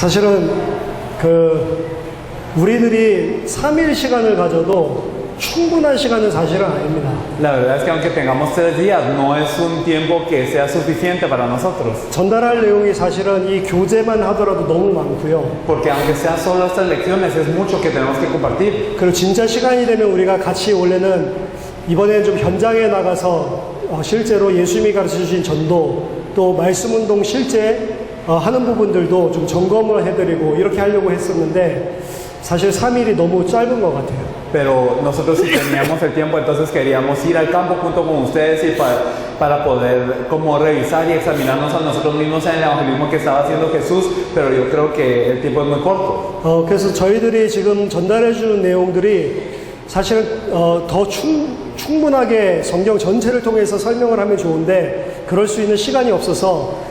사실은 우리들이 3일 시간을 가져도 충분한 시간은 사실은 아닙니다. La verdad es que aunque tengamos 3 días, no es un tiempo que sea suficiente para nosotros. 전달할 내용이 사실은 이 교재만 하더라도 너무 많고요. Porque aunque sean solo estas lecciones, es mucho que tenemos que compartir. 그리고 진짜 시간이 되면 우리가 같이 원래는 이번에 좀 현장에 나가서 실제로 예수님이 가르쳐주신 전도 또 말씀운동 실제 하는 부분들도 좀 점검을 해드리고 이렇게 하려고 했었는데 사실 3일이 너무 짧은 것 같아요. Pero nosotros sí teníamos el tiempo, entonces queríamos ir al campo junto con ustedes y para poder como revisar y examinarnos a nosotros mismos en el evangelismo que estaba haciendo Jesús, pero yo creo que el tiempo es muy corto. 그래서 저희들이 지금 전달해 주는 내용들이 사실은 더 충분하게 성경 전체를 통해서 설명을 하면 좋은데 그럴 수 있는 시간이 없어서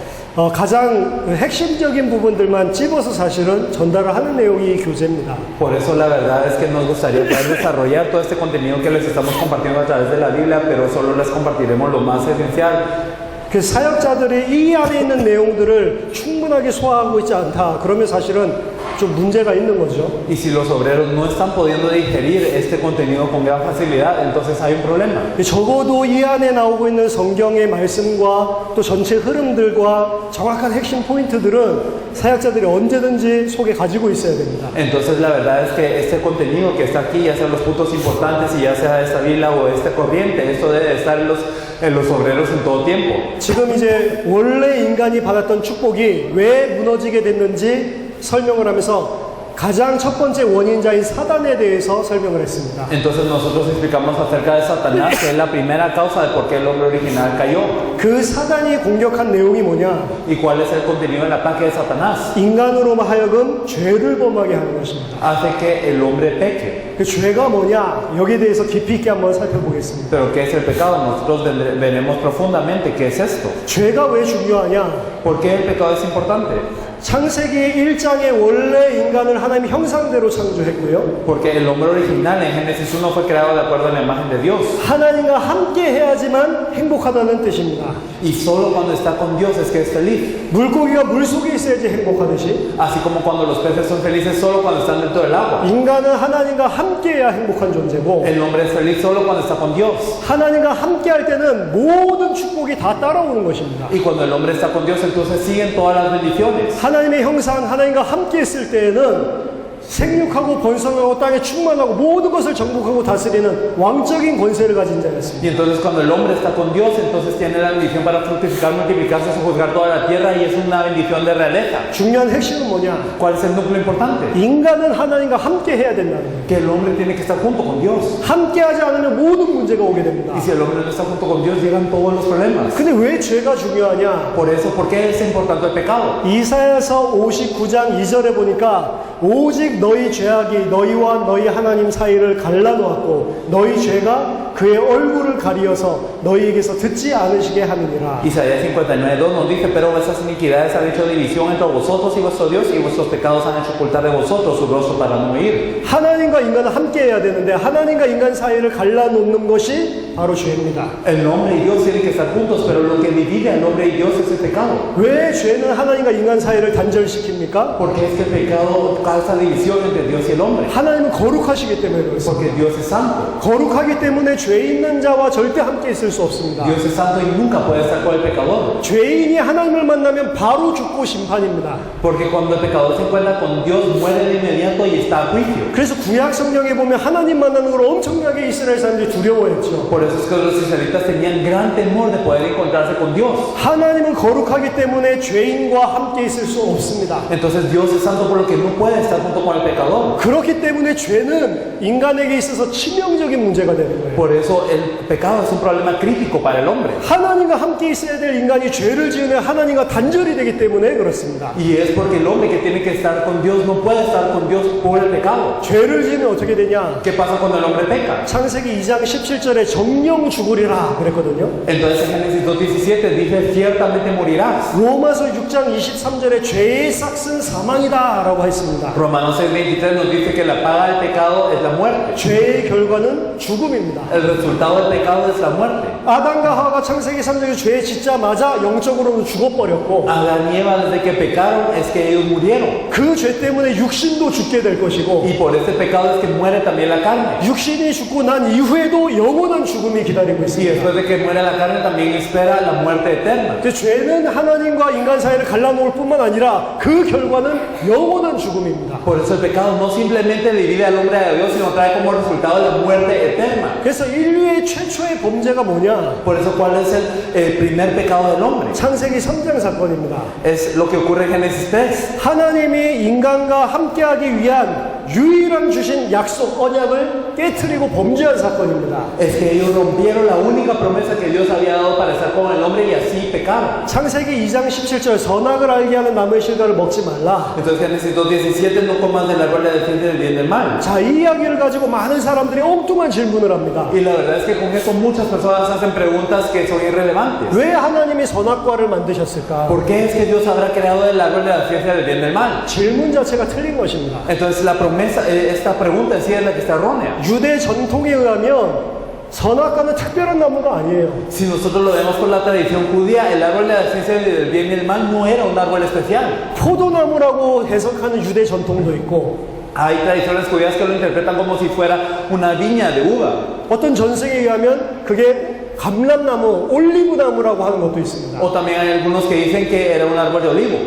가장 핵심적인 부분들만 찝어서 사실은 전달을 하는 내용이 이 교재입니다. Por eso la verdad es que nos gustaría poder desarrollar todo este contenido que les estamos compartiendo a través de la Biblia, pero solo les compartiremos lo más esencial. 그 사역자들이 이 안에 있는 내용들을 충분하게 소화하고 있지 않다. 그러면 사실은 좀 문제가 있는 거죠. Y si los obreros no están pudiendo digerir este contenido con gran facilidad, entonces hay un problema. 적어도 이 안에 나오고 있는 성경의 말씀과 또 전체 흐름들과 정확한 핵심 포인트들은 사역자들이 언제든지 속에 가지고 있어야 됩니다. Entonces la verdad es que este contenido que está aquí, ya sean los puntos importantes y ya sea esta Biblia o esta corriente, esto debe estar en los obreros en todo tiempo. 지금 이제 원래 인간이 받았던 축복이 왜 무너지게 됐는지 설명을 하면서 가장 첫 번째 원인자인 사단에 대해서 설명을 했습니다. Entonces nosotros explicamos acerca de Satanás, que es la primera causa de por qué el hombre original cayó. 그 사단이 공격한 내용이 뭐냐? ¿Y cuál es el contenido del ataque de Satanás? 인간으로 하여금 죄를 범하게 하는 것입니다. Hace que el hombre peque. 그 죄가 뭐냐? 여기에 대해서 깊이 있게 한번 살펴보겠습니다. ¿Pero qué es el pecado? Nosotros veremos profundamente qué es esto. 죄가 왜 중요하냐? ¿Por qué el pecado es importante? 창세기 1장에 원래 인간을 하나님의 형상대로 창조했고요. Porque el hombre original en Génesis 1 fue creado de acuerdo a la imagen de Dios. 하나님과 함께 해야지만 행복하다는 뜻입니다. Y solo cuando está con Dios es que es feliz. 물고기가 물속에 있어야지 행복하듯이 Así como cuando los peces son felices solo cuando están dentro del agua. 인간은 하나님과 함께해야 행복한 존재고 El hombre es feliz solo cuando está con Dios. 하나님과 함께할 때는 모든 축복이 다 따라오는 것입니다. Y cuando el hombre está con Dios, entonces siguen todas las bendiciones. 하나님의 형상, 하나님과 함께 있을 때에는 생육하고 번성하고 땅에 충만하고 모든 것을 정복하고 다스리는 왕적인 권세를 가진 자였습니다. Y entonces cuando el hombre está con Dios, entonces tiene la bendición para fructificar, multiplicarse, sojuzgar toda la tierra y es una bendición de realeza. 중요한 핵심은 뭐냐? ¿Cuál es el núcleo importante? 인간은 하나님과 함께 해야 된다는 거예요. Que el hombre tiene que estar junto con Dios. 함께 하지 않으면 모든 문제가 오게 됩니다. Y si el hombre no está junto con Dios, llegan todos los problemas. 근데 왜 죄가 중요하냐? Por eso, ¿por qué es importante el pecado? 이사야서 59장 2절에 보니까 오직 너희 죄악이 너희와 너희 하나님 사이를 갈라놓았고 너희 죄가 그의 얼굴을 가리어서 너희에게서 듣지 않으시게 함이니라. Isaías 59:2 nos dice, pero esas iniquidades han hecho división entre vosotros y vuestro Dios, y vuestros pecados han hecho ocultar de vosotros su rostro para no oír. 하나님과 인간은 함께 해야 되는데 하나님과 인간 사이를 갈라놓는 것이 바로 죄입니다. El hombre y Dios tienen que estar juntos, pero lo que divide al hombre y Dios es el pecado. 왜 죄는 하나님과 인간 사이를 단절시킵니까? Porque es que el pecado causa división entre Dios y el hombre. 하나님은 거룩하시기 때문에 그렇습니다. Porque Dios es santo. 거룩하기 때문에 죄 있는 자와 절대 함께 있을 수 없습니다. Dios es santo y nunca puede estar con el pecador. 죄인이 하나님을 만나면 바로 죽고 심판입니다. Porque cuando el pecador se encuentra con Dios, muere de inmediato y está a juicio. 그래서 구약 성경에 보면 하나님 만나는 걸 엄청나게 이스라엘 사람들이 두려워했죠. Por eso es que los israelitas tenían gran temor de poder encontrarse con Dios. 하나님은 거룩하기 때문에 죄인과 함께 있을 수 없습니다. Entonces Dios es santo por lo que no puede estar junto con el pecador. 그렇기 때문에 죄는 인간에게 있어서 치명적인 문제가 되는 거예요. Por eso el pecado es un problema crítico para el hombre. 하나님과 함께 있어야 될 인간이 죄를 지으면 하나님과 단절이 되기 때문에 그렇습니다. Y es porque el hombre que tiene que estar con Dios no puede estar con Dios por el pecado. 죄를 지으면 어떻게 되냐? ¿Qué pasa cuando el hombre peca? 창세기 2장 17절에 정령 죽으리라 그랬거든요. Entonces en Génesis 2:17 dice, ciertamente morirás. 로마서 6장 23절에 죄의 삭은 사망이다 라고 했습니다. Romanos 6:23 nos dice que la paga del pecado es la muerte. 죄의 결과는 죽음입니다. El el resultado del pecado es la muerte. 아담과 하와가 창세기 3장에 죄 짓자마자 영적으로는 죽어버렸고 Adán y Eva desde que pecaron es que ellos murieron. 그 죄 때문에 육신도 죽게 될 것이고 Y por este pecado es que muere también la carne. 육신이 죽고 난 이후에도 영원한 죽음이 기다리고 Y 있습니다. después de que muere la carne también espera la muerte eterna. 그 죄는 하나님과 인간 사이를 갈라놓을 뿐만 아니라 그 결과는 영원한 죽음입니다. Por eso el pecado no simplemente divide al hombre de Dios, sino trae como resultado la muerte eterna. 그래서 인류의 최초의 범죄가 뭐냐? Por eso, ¿cuál es el primer pecado del hombre? 창세기 3장 사건입니다. Es lo que ocurre en Génesis 3. 하나님이 인간과 함께하기 위한 유일한 주신 약속 언약을 깨트리고 범죄한 사건입니다. Es que ellos rompieron la única promesa que Dios había dado para estar con el hombre y así pecaron. 창세기 2장 17절 선악을 알게 하는 나무의 실과를 먹지 말라. Entonces Génesis 2:17 no comas del árbol de la ciencia del bien y del mal. 자, 이 이야기를 가지고 많은 사람들이 엉뚱한 질문을 합니다. Y la verdad es que con eso muchas personas hacen preguntas que son irrelevantes. 왜 하나님이 선악과를 만드셨을까? ¿Por qué es que Dios habrá creado el árbol de la ciencia del bien y del mal? 질문 자체가 틀린 것입니다. Entonces esta pregunta en sí es la que está errónea. 유대 전통에 의하면 선악과는 특별한 나무가 아니에요. Si nosotros lo vemos por la tradición judía, el árbol de la ciencia del bien y del mal no era un árbol especial. 포도나무라고 해석하는 유대 전통도 있고 Hay tradiciones judías que lo interpretan como si fuera una viña de uva. 어떤 전승에 의하면 그게 감람나무, 올리브나무라고 하는 것도 있습니다. O también hay algunos que dicen que era un árbol de olivo.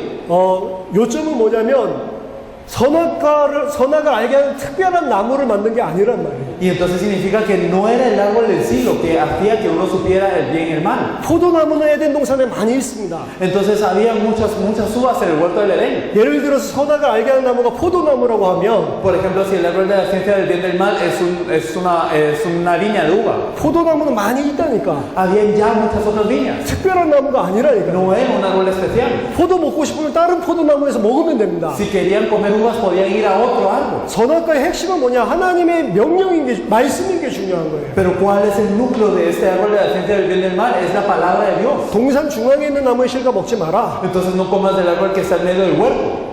요점은 뭐냐면 선악을 알게 하는 특별한 나무를 만든 게 아니란 말이에요. Y entonces significa que no era el árbol en sí lo que hacía que uno supiera el bien y el mal. 포도나무는 에덴 동산에 많이 있습니다. Entonces había muchas uvas en el huerto del Edén. 예를 들어서 선악을 알게 하는 나무가 포도나무라고 하면 Por ejemplo, si el árbol de la ciencia del bien y del mal es una viña de uva, 포도나무는 많이 있다니까. había ya muchas otras viñas. 특별한 나무가 아니라니까. No era un árbol especial. 포도 먹고 싶으면 다른 포도나무에서 먹으면 됩니다. Si querían comer uvas podían ir a otro árbol. 선악과의 핵심은 뭐냐? 하나님의 명령인 게, 말씀인 게 중요한 거예요. Pero ¿cuál es el núcleo de este árbol de la ciencia del bien y del mal? Es la palabra de Dios. 동산 중앙에 있는 나무의 실과 먹지 마라. Entonces no comas del árbol que está en medio del huerto.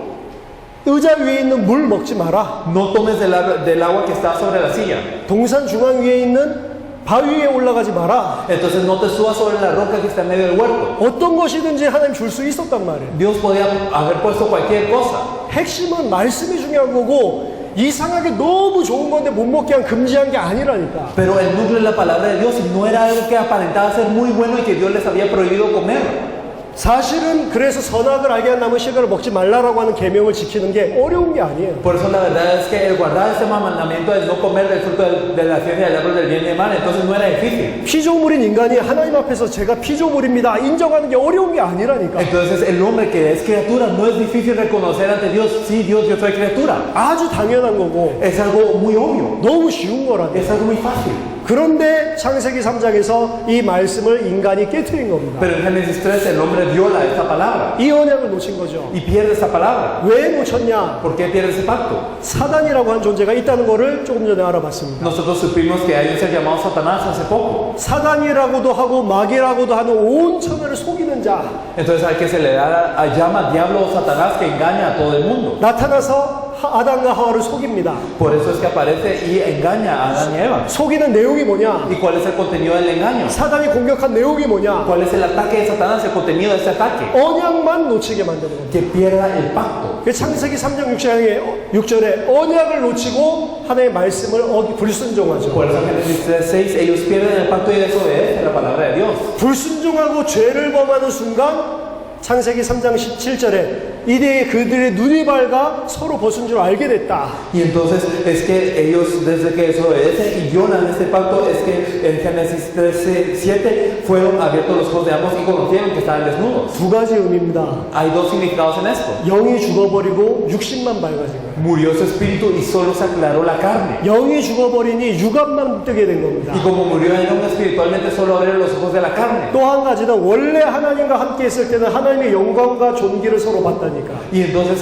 의자 위에 있는 물 먹지 마라. No tomes del agua que está sobre la silla. 동산 중앙 위에 있는 바위 위에 올라가지 마라. Entonces no te subas sobre la roca que está en medio del huerto. 어떤 것이든지 하나님 줄 수 있었단 말이에요. Dios podía haber puesto cualquier cosa. 핵심은 말씀이 중요한 거고 이상하게 너무 좋은 건데 못 먹게 한 금지한 게 아니라니까. Pero el núcleo de la palabra de Dios no era algo que aparentaba ser muy bueno y que Dios les había prohibido comer. 사실은 그래서 선악을 알게 한 나무 실과를 먹지 말라라고 하는 계명을 지키는 게 어려운 게 아니에요. Por eso la verdad es que el guardar este mandamiento de no comer del fruto de la ciencia del árbol del bien y del mal, entonces no era difícil. 피조물인 인간이 하나님 앞에서 제가 피조물입니다 인정하는 게 어려운 게 아니라니까. Entonces el hombre que es criatura no es difícil reconocer ante Dios, sí Dios, yo soy criatura. 아주 당연한 거고 Es algo muy obvio, 너무 쉬운 거라니까. es algo muy fácil. 그런데 창세기 3장에서 이 말씀을 인간이 깨트린 겁니다. Pero en Génesis 3 el hombre viola esta palabra 이 언약을 놓친 거죠. y pierde esta palabra. 왜 놓쳤냐? ¿Por qué pierde ese pacto? 사단이라고 한 존재가 있다는 거를 조금 전에 알아봤습니다. Nosotros supimos que hay un ser llamado Satanás hace poco. 사단이라고도 하고 마귀라고도 하는 온 천하를 속이는 자 Entonces hay que se le llama diablo o Satanás que engaña a todo el mundo. 나타나서 아담과 하와를 속입니다. Por eso es que aparece y engaña a Adán y Eva. 속이는 내용이 뭐냐? ¿Y cuál es el contenido del engaño? 사단이 공격한 내용이 뭐냐? ¿Cuál es el ataque de Satanás? El contenido de ese ataque. 언약만 놓치게 만드는 겁니다. Que pierda el pacto. 그 창세기 3장 6절에 언약을 놓치고 하나님의 말씀을 불순종하죠. Por eso en Génesis 3:6 ellos pierden el pacto y desobedecen la palabra de Dios. 불순종하고 죄를 범하는 순간 창세기 3장 17절에 이때 그들의 눈이 밝아 서로 벗은 줄 알게 됐다. Y entonces es que ellos desde que desobedecen y violan este pacto es que en Génesis 13:7 fueron abiertos los ojos de ambos y conocieron que estaban desnudos. 두 가지 의미입니다. Hay dos significados en esto. 영이 죽어버리고 육신만 밝아진 거예요. Murió su espíritu y solo se aclaró la carne. 영이 죽어버리니 육안만 뜨게 된 겁니다. Y como murió el hombre espiritualmente solo abrieron los ojos de la carne. 또 한 가지는 원래 하나님과 함께 있을 때는 하나님의 영광과 존귀를 서로 받다는 어마어마하다니까. Y entonces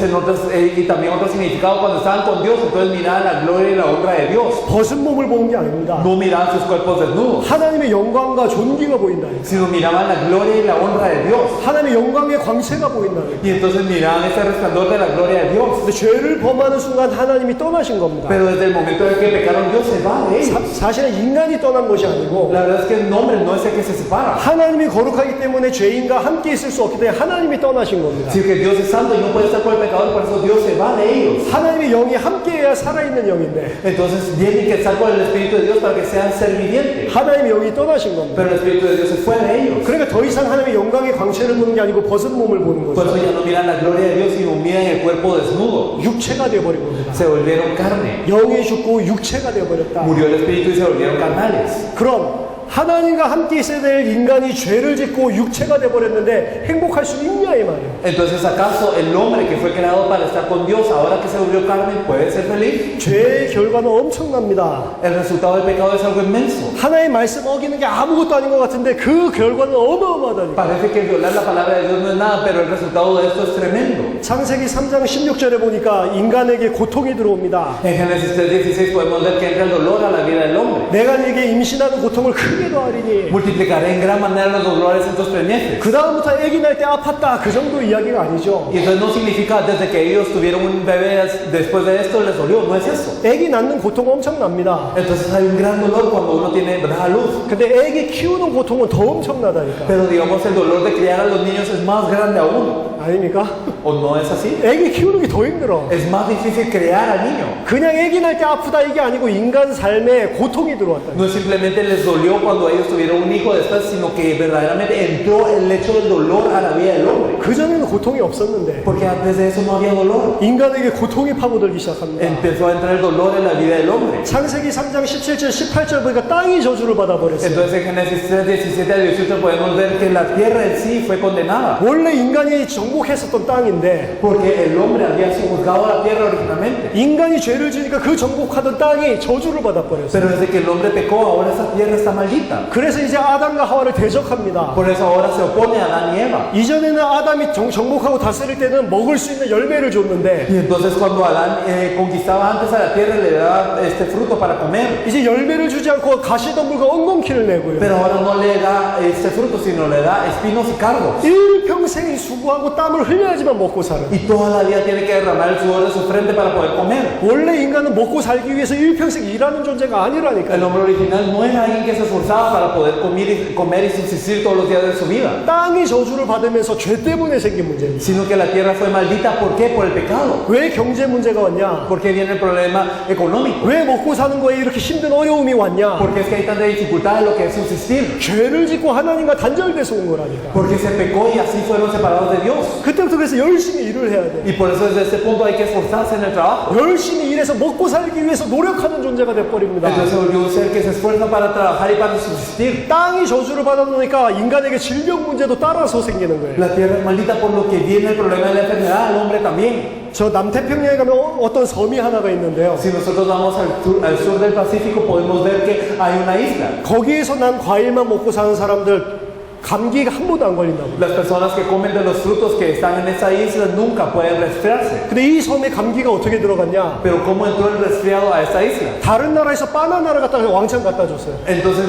y también otro significado cuando estaban con Dios, entonces miraban la gloria y la honra de Dios. 벗은 몸을 보는 게 아닙니다. No miraban sus cuerpos desnudos, 하나님의 영광과 존귀가 보인다니까. sino miraban la gloria y la honra de Dios. 하나님의 영광의 광채가 보인다니까. Y entonces miraban ese resplandor de la gloria de Dios. 근데 죄를 범하는 순간 하나님이 떠나신 겁니다. Pero desde el momento en que pecaron, Dios se va de ellos. 사실은 인간이 떠난 것이 아니고 La verdad es que el hombre no es el que se separa. 하나님이 거룩하기 때문에 죄인과 함께 있을 수 없기 때문에 하나님이 떠나신 겁니다. Si que Dios es santo y no puede estar con el pecador, por eso Dios se va de ellos. 하나님의 영이 함께해야 살아있는 영인데 Entonces tienen que estar con el Espíritu de Dios para que sean ser vivientes. 하나님의 영이 떠나신 겁니다. Pero el Espíritu de Dios se fue de ellos. 그러니까 더 이상 하나님의 영광의 광채를 보는 게 아니고 벗은 몸을 보는 Por 거죠. eso ya no miran la gloria de Dios, sino miran el cuerpo desnudo. 육체가 되어버린 겁니다. Se volvieron carne. 영이 죽고 육체가 되어버렸다. Murió el Espíritu y se volvieron carnales. 그럼 하나님과 함께 있어야 될 인간이 죄를 짓고 육체가 되어버렸는데 행복할 수 있냐 이 말이에요. Entonces, ¿acaso el hombre que fue creado para estar con Dios, ahora que se volvió carne, puede ser feliz? 죄의 결과는 엄청납니다. El resultado del pecado es algo inmenso. 하나님의 말씀 어기는 게 아무것도 아닌 것 같은데 그 결과는 어마어마하다니까. Parece que violar la palabra de Dios no es nada, pero el resultado de esto es tremendo. 창세기 3장 16절에 보니까 인간에게 고통이 들어옵니다. En Génesis 3:16 podemos ver que entra el dolor a la vida del hombre. 내가 네게 임신하는 고통을 크게 더하리니. Multiplicaré en gran manera los dolores en tus preñeces. 그 다음부터 아기 날 때 아팠다 그 정도 이야기가 아니죠. Y entonces no significa desde que ellos tuvieron un bebé, después de esto les dolió, no es eso. 아기 낳는 고통 엄청납니다. Entonces hay un gran dolor cuando uno tiene da a luz. 근데 아기 키우는 고통은 더 엄청나다니까. Pero digamos el dolor de criar a los niños es más grande aún. 아닙니까? ¿O no es así? 아기 키우는 게 더 힘들어. Es más difícil crear al niño. 그냥 아기 날 때 아프다 이게 아니고 인간 삶에 고통이 들어왔다. No simplemente les dolió cuando ellos tuvieron un hijo después, sino que verdaderamente entró el hecho del dolor a la vida del hombre. 그전에는 고통이 없었는데 Porque antes de eso no había dolor. 인간에게 고통이 파고들기 시작합니다. Empezó a entrar el dolor en la vida del hombre. 창세기 3장 17절 18절 보니까 땅이 저주를 받아버렸어요. Entonces en Génesis 3, 17 al 18 podemos ver que la tierra en sí fue condenada. 원래 인간이 정복했었던 땅인데 Porque el hombre había juzgado a la tierra originalmente. 인간이 죄를 지니까 그 정복하던 땅이 저주를 받아버렸어요. Pero desde que el hombre pecó, ahora esa tierra está maldita. 그래서 이제 아담과 하와를 대적합니다. Por eso ahora se opone a Adán y Eva. 이전에는 아담이 정복하고 다스릴 때는 먹을 수 있는 열매를 줬는데 Y entonces cuando Adán conquistaba antes a la tierra, le daba este fruto para comer. 이제 열매를 주지 않고 가시덤불과 엉겅퀴를 내고요. Pero ahora no le da este fruto, sino le da espinos y cardos. 일평생 수고하고 땀을 흘려야지만 먹고 살아요. Y toda la vida tiene que derramar el sudor de su frente para poder comer. 원래 인간은 먹고 살기 위해서 일평생 일하는 존재가 El 아니라니까요. hombre original no era alguien que se esforzaba para poder comer y subsistir todos los días de su vida, 땅이 저주를 받으면서 죄 때문에 생긴 문제입니다. sino que la tierra fue maldita. ¿Por qué? Por el pecado. 왜 경제 문제가 왔냐? ¿Por qué viene el problema económico? 왜 먹고 사는 거에 이렇게 힘든 어려움이 왔냐? Porque es que hay tanta dificultad en lo que es subsistir. 죄를 짓고 하나님과 단절돼서 온 거라니까. Porque se pecó y así fueron separados de Dios. 그때부터 그래서 열심히 일을 해야 돼. Y por eso desde este punto hay que esforzarse en el trabajo. 열심히 일해서 먹고 살기 위해서 노력하는 존재가 돼버립니다. Entonces se volvió un ser que se esfuerza para trabajar y para subsistir. 땅이 저주를 받아놓으니까 인간에게 질병 문제도 따라서 생기는 거예요. La tierra es maldita por lo que viene el problema de la enfermedad al hombre también. 저 남태평양에 가면 어떤 섬이 하나가 있는데요. Si nosotros vamos al sur del Pacífico podemos ver que hay una isla. 거기에서 난 과일만 먹고 사는 사람들 감기가 한 번도 안 걸린다고. Las personas que comen de los frutos que están en esa isla nunca pueden resfriarse. 근데 이 섬에 감기가 어떻게 들어갔냐? Pero ¿cómo entró el resfriado a esta isla? 다른 나라에서 바나나를 갖다 왕창 갖다 줬어요. Entonces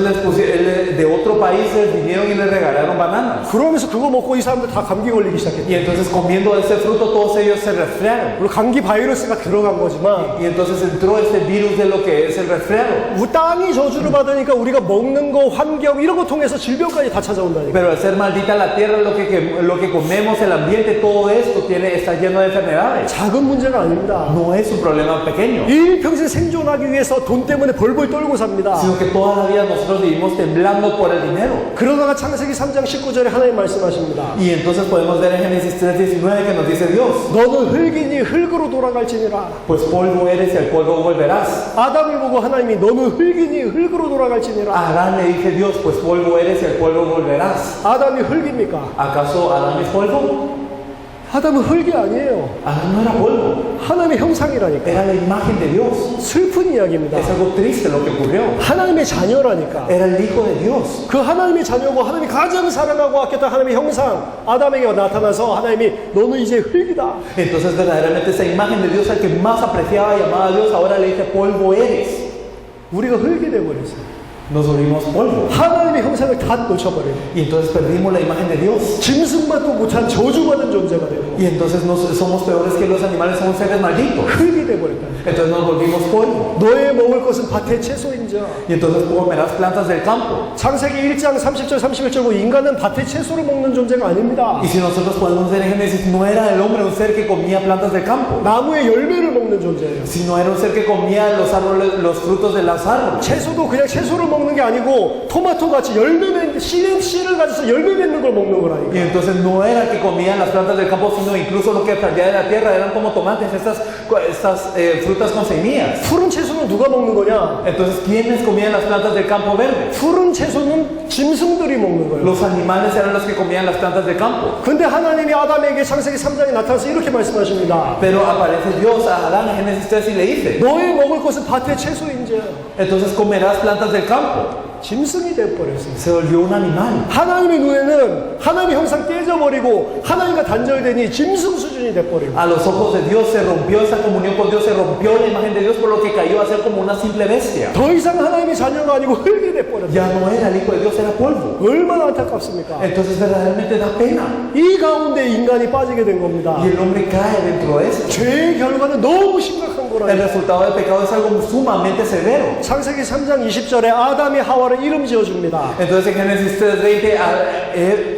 de otro país les vinieron y les regalaron bananas. 그러면서 그거 먹고 이 사람들 다 감기 걸리기 시작했대요. Y entonces comiendo ese fruto todos ellos se resfriaron. 물론 감기 바이러스가 들어간 거지만 Y entonces entró este virus de lo que es el resfriado. 땅이 저주를 받으니까 우리가 먹는 거, 환경 이런 거 통해서 질병까지 다 찾아온다니까. Pero al ser maldita la tierra, lo que comemos, el ambiente, todo esto está lleno de enfermedades. 작은 문제가 아닙니다. No es un problema pequeño, 일평생 생존하기 위해서 돈 때문에 벌벌 떨고 삽니다. sino que toda la vida nosotros vivimos temblando por el dinero. 그러다가 창세기 3장 19절에 하나님 말씀하십니다. Y entonces podemos ver en Génesis 3:19 que nos dice Dios: 너는 흙이니 흙으로 돌아갈지니라. pues polvo eres y al polvo volverás. 아담을 보고 하나님이 너는 흙이니 흙으로 돌아갈지니라. A Adán le dice Dios: pues polvo eres y al polvo volverás. 아담이 흙입니까? ¿Acaso Adán es polvo? 아담은 흙이 아니에요. Adán no era polvo, 하나님의 형상이라니까. era la imagen de Dios. 슬픈 이야기입니다. Es algo triste lo que ocurrió. 하나님의 자녀라니까. Era el hijo de Dios. 그 하나님의 자녀고 하나님이 가장 사랑하고 아꼈던 하나님의 형상 아담에게 나타나서 하나님이 너는 이제 흙이다. Entonces verdaderamente esa imagen de Dios, al que más apreciaba y amaba a Dios, ahora le dice polvo eres. 우리가 흙이 돼버렸어요. Nos volvimos polvo. 하나님의 형상을 다 놓쳐버려요. Y entonces perdimos la imagen de Dios. 짐승만도 못한 저주받은 존재가 되고 Y entonces somos peores que los animales, somos seres malditos. 흙이 돼버렸다. Entonces nos volvimos polvo. 너의 먹을 것은 밭의 채소인자. Y entonces comerás plantas del campo. 창세기 1장 30절 31절 인간은 밭의 채소를 먹는 존재가 아닙니다. Y si nosotros podemos ver en Génesis, no era el hombre un ser que comía plantas del campo, 나무의 열매를 먹는 존재예요. sino era un ser que comía los árboles, los frutos de los árboles. 채소도 그냥 채소를 먹는 게 아니고 토마토 같이 열매 맺는 씨를 가져서 열매 맺는 걸 먹는 Y 거라니까. entonces no era que comían las plantas del campo, sino incluso lo que salía de la tierra eran como tomates, estas frutas con semillas. 푸른 채소는 누가 먹는 거냐? Entonces, ¿quiénes comían las plantas del campo verde? 푸른 채소는 짐승들이 먹는 거예요. Los animales eran los que comían las plantas del campo. 근데 하나님이 아담에게 창세기 3장에 나타나서 이렇게 말씀하십니다. Pero aparece Dios a Adán en Génesis 3 y le dice, 너의 먹을 것은 밭의 채소인지 entonces comerás plantas del campo. 짐승이 돼버렸어요. Se volvió un animal. 하나님의 눈에는 하나님의 형상 깨져버리고 하나님과 단절되니 짐승 수준이 돼버리고 A los ojos de Dios se rompió esa comunión con Dios, se rompió la imagen de Dios, por lo que cayó a ser como una simple bestia. 더 이상 하나님의 자녀가 아니고 흙이 돼버렸어요. Ya no era el hijo de Dios, era polvo. 얼마나 안타깝습니까? Entonces verdaderamente da pena. 이 가운데 인간이 빠지게 된 겁니다. Y el hombre cae dentro de esto. 죄의 결과는 너무 심각한 El 거라니까. resultado del pecado es algo sumamente severo. 창세기 3장 20절에 아담이 하와를 이름 지어줍니다. Entonces en Génesis 3:20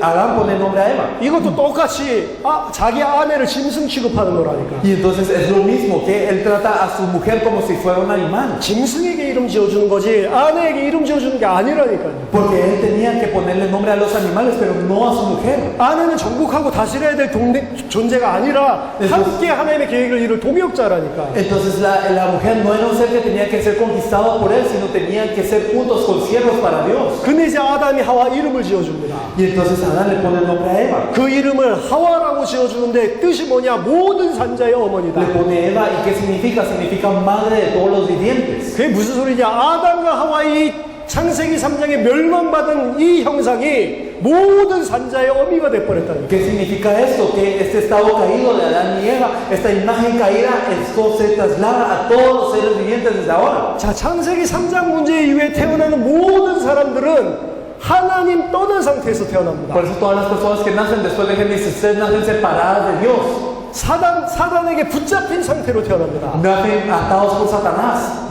Adán pone nombre a Eva. 이것도 똑같이 자기 아내를 짐승 취급하는 거라니까. Y entonces es lo mismo que él trata a su mujer como si fuera un animal. 짐승에게 이름 지어주는 거지 아내에게 이름 지어주는 게 아니라니까요. Porque él tenía que ponerle nombre a los animales, pero no a su mujer. 아내는 정복하고 다스려야 될 존재가 아니라 함께 하나님의 계획을 이룰 동역자라니까. Entonces la mujer no era un ser que tenía que ser conquistado por él, sino tenían que ser juntos consiervos para Dios. 근데 이제 아담이 하와 이름을 지어줍니다. Y entonces Adán le pone el nombre a Eva. 그 이름을 하와라고 지어주는데 뜻이 뭐냐? 모든 산자의 어머니다. Le pone Eva, ¿y qué significa? Significa madre de todos los vivientes. 그게 무슨 소리냐? 아담과 하와의 창세기 3장에 멸망받은 이 형상이 모든 산자의 어미가 돼버렸다니까. ¿Qué significa esto? Que este estado caído de Adán y Eva, esta imagen caída, esto se traslada a todos los seres vivientes desde ahora. 자, 창세기 3장 문제 이후에 태어나는 모든 사람들은 하나님 떠난 상태에서 태어납니다. Por eso todas las personas que nacen después de Génesis 3 nacen separadas de Dios. 사단에게 붙잡힌 상태로 태어납니다. Nacen atados por Satanás.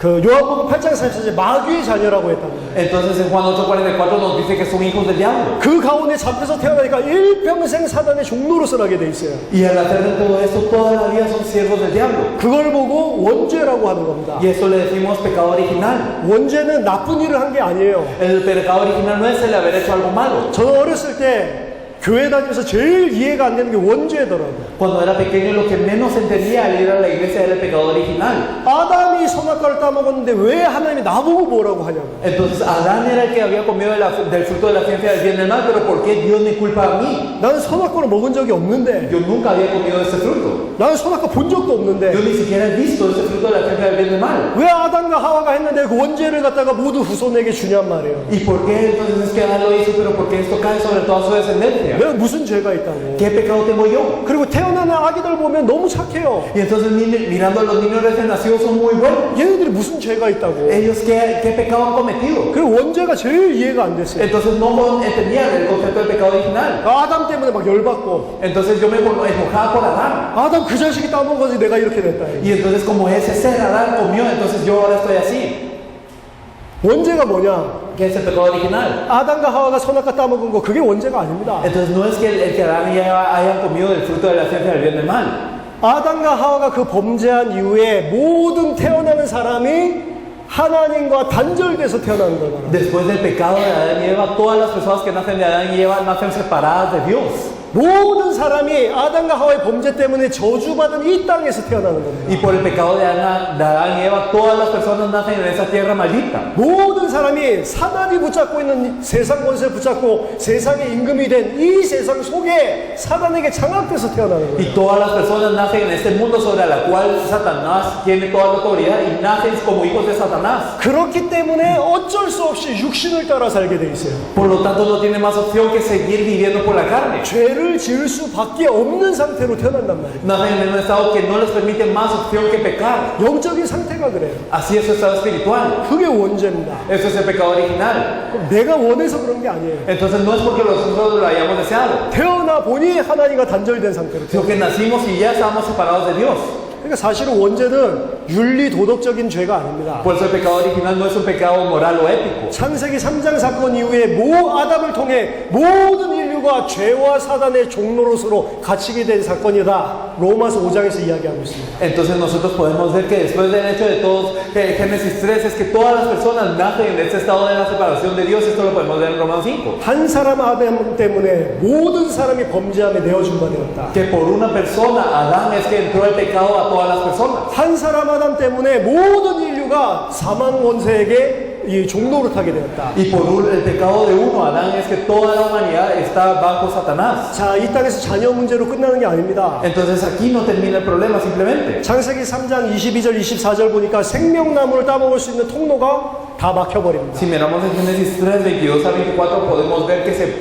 요한복음 8장 44절 마귀의 자녀라고 했답니다. Entonces en Juan 8:44 nos dice que son hijos del diablo. 그 가운데 잡혀서 태어나니까 일평생 사단의 종노릇을 하게 돼 있어요. Y al hacer de todo esto, toda la vida son siervos del diablo. 그걸 보고 원죄라고 하는 겁니다. Y eso le decimos pecado original. 원죄는 나쁜 일을 한 게 아니에요. El pecado original no es el haber hecho algo malo. 저는 어렸을 때 교회 다니면서 제일 이해가 안 되는 게 원죄더라고요. Cuando era pequeño, lo que menos entendía al ir a la iglesia era el pecado original. 아담이 선악과를 따먹었는데 왜 하나님이 나보고 뭐라고 하냐고. Entonces Adán era el que había comido del fruto de la ciencia del bien y del mal, pero ¿por qué Dios me culpa a mí? 나는 선악과를 먹은 적이 없는데, Yo nunca había comido ese fruto. 나는 선악과 본 적도 없는데, Yo ni siquiera he visto ese fruto de la ciencia del bien y del mal. 왜 아담과 하와가 했는데 그 원죄를 갖다가 모두 후손에게 주냔 말이에요. ¿Y por qué entonces es que Adán lo hizo, pero por qué esto cae sobre toda su descendencia? 내가 무슨 죄가 있다고. ¿Qué pecado tengo yo? 그리고 태어나는 아기들 보면 너무 착해요. Y entonces mirando a los niños recién nacidos son muy buenos. 얘네들이 무슨 죄가 있다고. Ellos ¿qué pecado han cometido? 그리고 원죄가 제일 이해가 안 됐어요. Entonces no entendían el concepto del pecado original. 아담 때문에 막 열받고, Entonces yo me enojaba por Adán. 아담 그 자식이 따먹어서 내가 이렇게 됐다. Y entonces como ese ser Adán comió, entonces yo ahora estoy así. 원죄가 뭐냐? ¿Qué es el pecado original? 아담과 하와가 선악과 따먹은 거 그게 원죄가 아닙니다. Entonces no es que el que Adán y Eva hayan comido del fruto de la ciencia del bien y del mal. 아담과 하와가 그 범죄한 이후에 모든 태어나는 사람이 하나님과 단절돼서 태어나는 거잖아. Después del pecado de Adán y Eva, todas las personas que nacen de Adán y Eva nacen separadas de Dios. 모든 사람이 아담과 하와의 범죄 때문에 저주받은 이 땅에서 태어나는 겁니다. Y por el pecado de Adán y Eva, todas las personas nacen en esa tierra maldita. 모든 사람이 사단이 붙잡고 있는 세상 권세를 붙잡고 세상의 임금이 된 이 세상 속에 사단에게 장악돼서 태어나는 거예요. Y todas las personas nacen en este mundo sobre la cual Satanás tiene toda la autoridad y nacen como hijos de Satanás. 그렇기 때문에 어쩔 수 없이 육신을 따라 살게 돼 있어요. Por lo tanto, no tiene más opción que seguir viviendo por la carne. 죄를 지을 수밖에 없는 상태로 태어난단 말이에요. Nacen en un estado que no les permite más opción que pecar. 영적인 상태가 그래요. Así es su estado espiritual. 그게 원죄입니다. Eso es el pecado original. 그럼 내가 원해서 그런 게 아니에요. Entonces no es porque nosotros lo hayamos deseado, 태어나 보니 하나님과 단절된 상태로 sino 태어나요. que nacimos y ya estábamos separados de Dios. 그러니까 사실은 원죄는 윤리 도덕적인 죄가 아닙니다. Por eso el pecado original no es un pecado moral o ético. 창세기 3장 사건 이후에 아담을 통해 모든 인류가 죄와 사단의 종노릇으로 갇히게 된 사건이다. 로마서 5장에서 이야기하고 있습니다. Entonces nosotros podemos ver que después del hecho de todos, Génesis 3 es que todas las personas nacen en este estado de la separación de Dios. Esto lo podemos ver en Romanos 5. 한 사람 아담 때문에 모든 사람이 범죄함에 내어준 바 되었다. Que por una persona, Adán, es que entró el pecado a todas las personas. 한 사람 아담 때문에 모든 인류가 사망 원세에게 이 종노릇하게 되었다. Y por el pecado de uno, Adán, es que toda la humanidad está bajo Satanás. 자, 이 땅에서 자녀 문제로 끝나는 게 아닙니다. Entonces aquí no termina el problema simplemente. 창세기 3장 22절 24절 보니까 생명나무를 따먹을 수 있는 통로가 다 막혀버립니다. Si miramos en Génesis 3, 22 a 24, podemos ver que se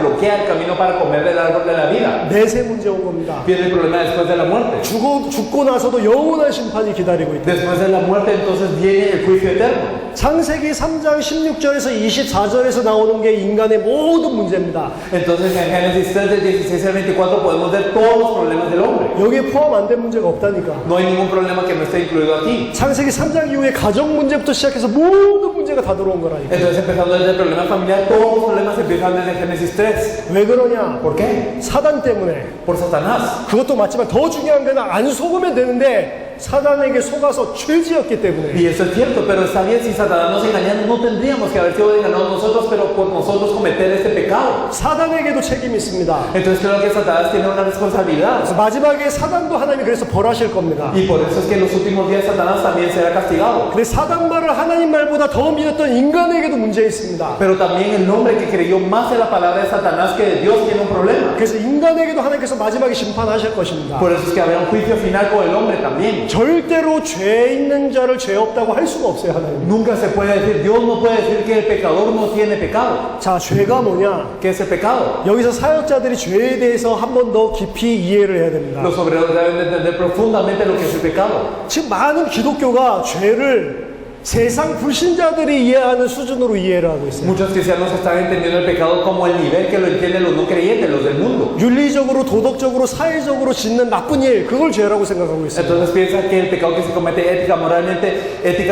bloquea el camino para comer del árbol de la vida. 내세 문제 온 겁니다. Viene el problema después de la muerte. 죽고 나서도 영원한 심판이 기다리고 있다. Después de la muerte, entonces viene el juicio eterno. 창세기 3장 16절에서 24절에서 나오는 게 인간의 모든 문제입니다. Entonces en Génesis 3, del 16 al 24, podemos ver todos los problemas del hombre. 여기에 포함 안 된 문제가 없다니까. No hay ningún problema que no esté incluido aquí. 창세기 3장 이후에 가정 문제부터 시작해서 모든 문제가 다 들어온 거라니까. Entonces, empezando desde el problema familiar, todos los problemas empiezan desde Génesis 3. 왜 그러냐? ¿Por qué? 사단 때문에. Por Satanás. 그것도 맞지만 더 중요한 거는 안 속으면 되는데 사단에게 속아서 죄지었기 때문에. Y eso es cierto, pero está bien, si Satanás nos engañara, no tendríamos que haber sido engañados nosotros, pero por nosotros cometer este pecado. 사단에게도 책임이 있습니다. Entonces creo que Satanás tiene una responsabilidad. 그래서 마지막에 사단도 하나님이 그래서 벌하실 겁니다. Y por eso es que en los últimos días Satanás también será castigado. 근데 사단 말을 하나님 말보다 더 믿었던 인간에게도 문제 있습니다. Pero también el hombre que creyó más en la palabra de Satanás que de Dios tiene un problema. 그래서 인간에게도 하나님께서 마지막에 심판하실 것입니다. Por eso es que habrá un juicio final con el hombre también. 절대로 죄 있는 자를 죄 없다고 할 수가 없어요, 하나님. Nunca se puede decir, Dios no puede decir que el pecador no tiene pecado. 자, 죄가 뭐냐? ¿Qué es el pecado? 여기서 사역자들이 죄에 대해서 한 번 더 깊이 이해를 해야 됩니다. Los obreros deben entender profundamente lo que es el pecado. 지금 많은 기독교가 죄를 세상 불신자들이 이해하는 수준으로 이해를 하고 있어요. Muchos cristianos están entendiendo el pecado como el nivel que lo entienden los no creyentes, los del mundo. 윤리적으로, 도덕적으로, 사회적으로 짓는 나쁜 일, 그걸 죄라고 생각하고 있어요. Entonces piensan que el pecado que se comete ética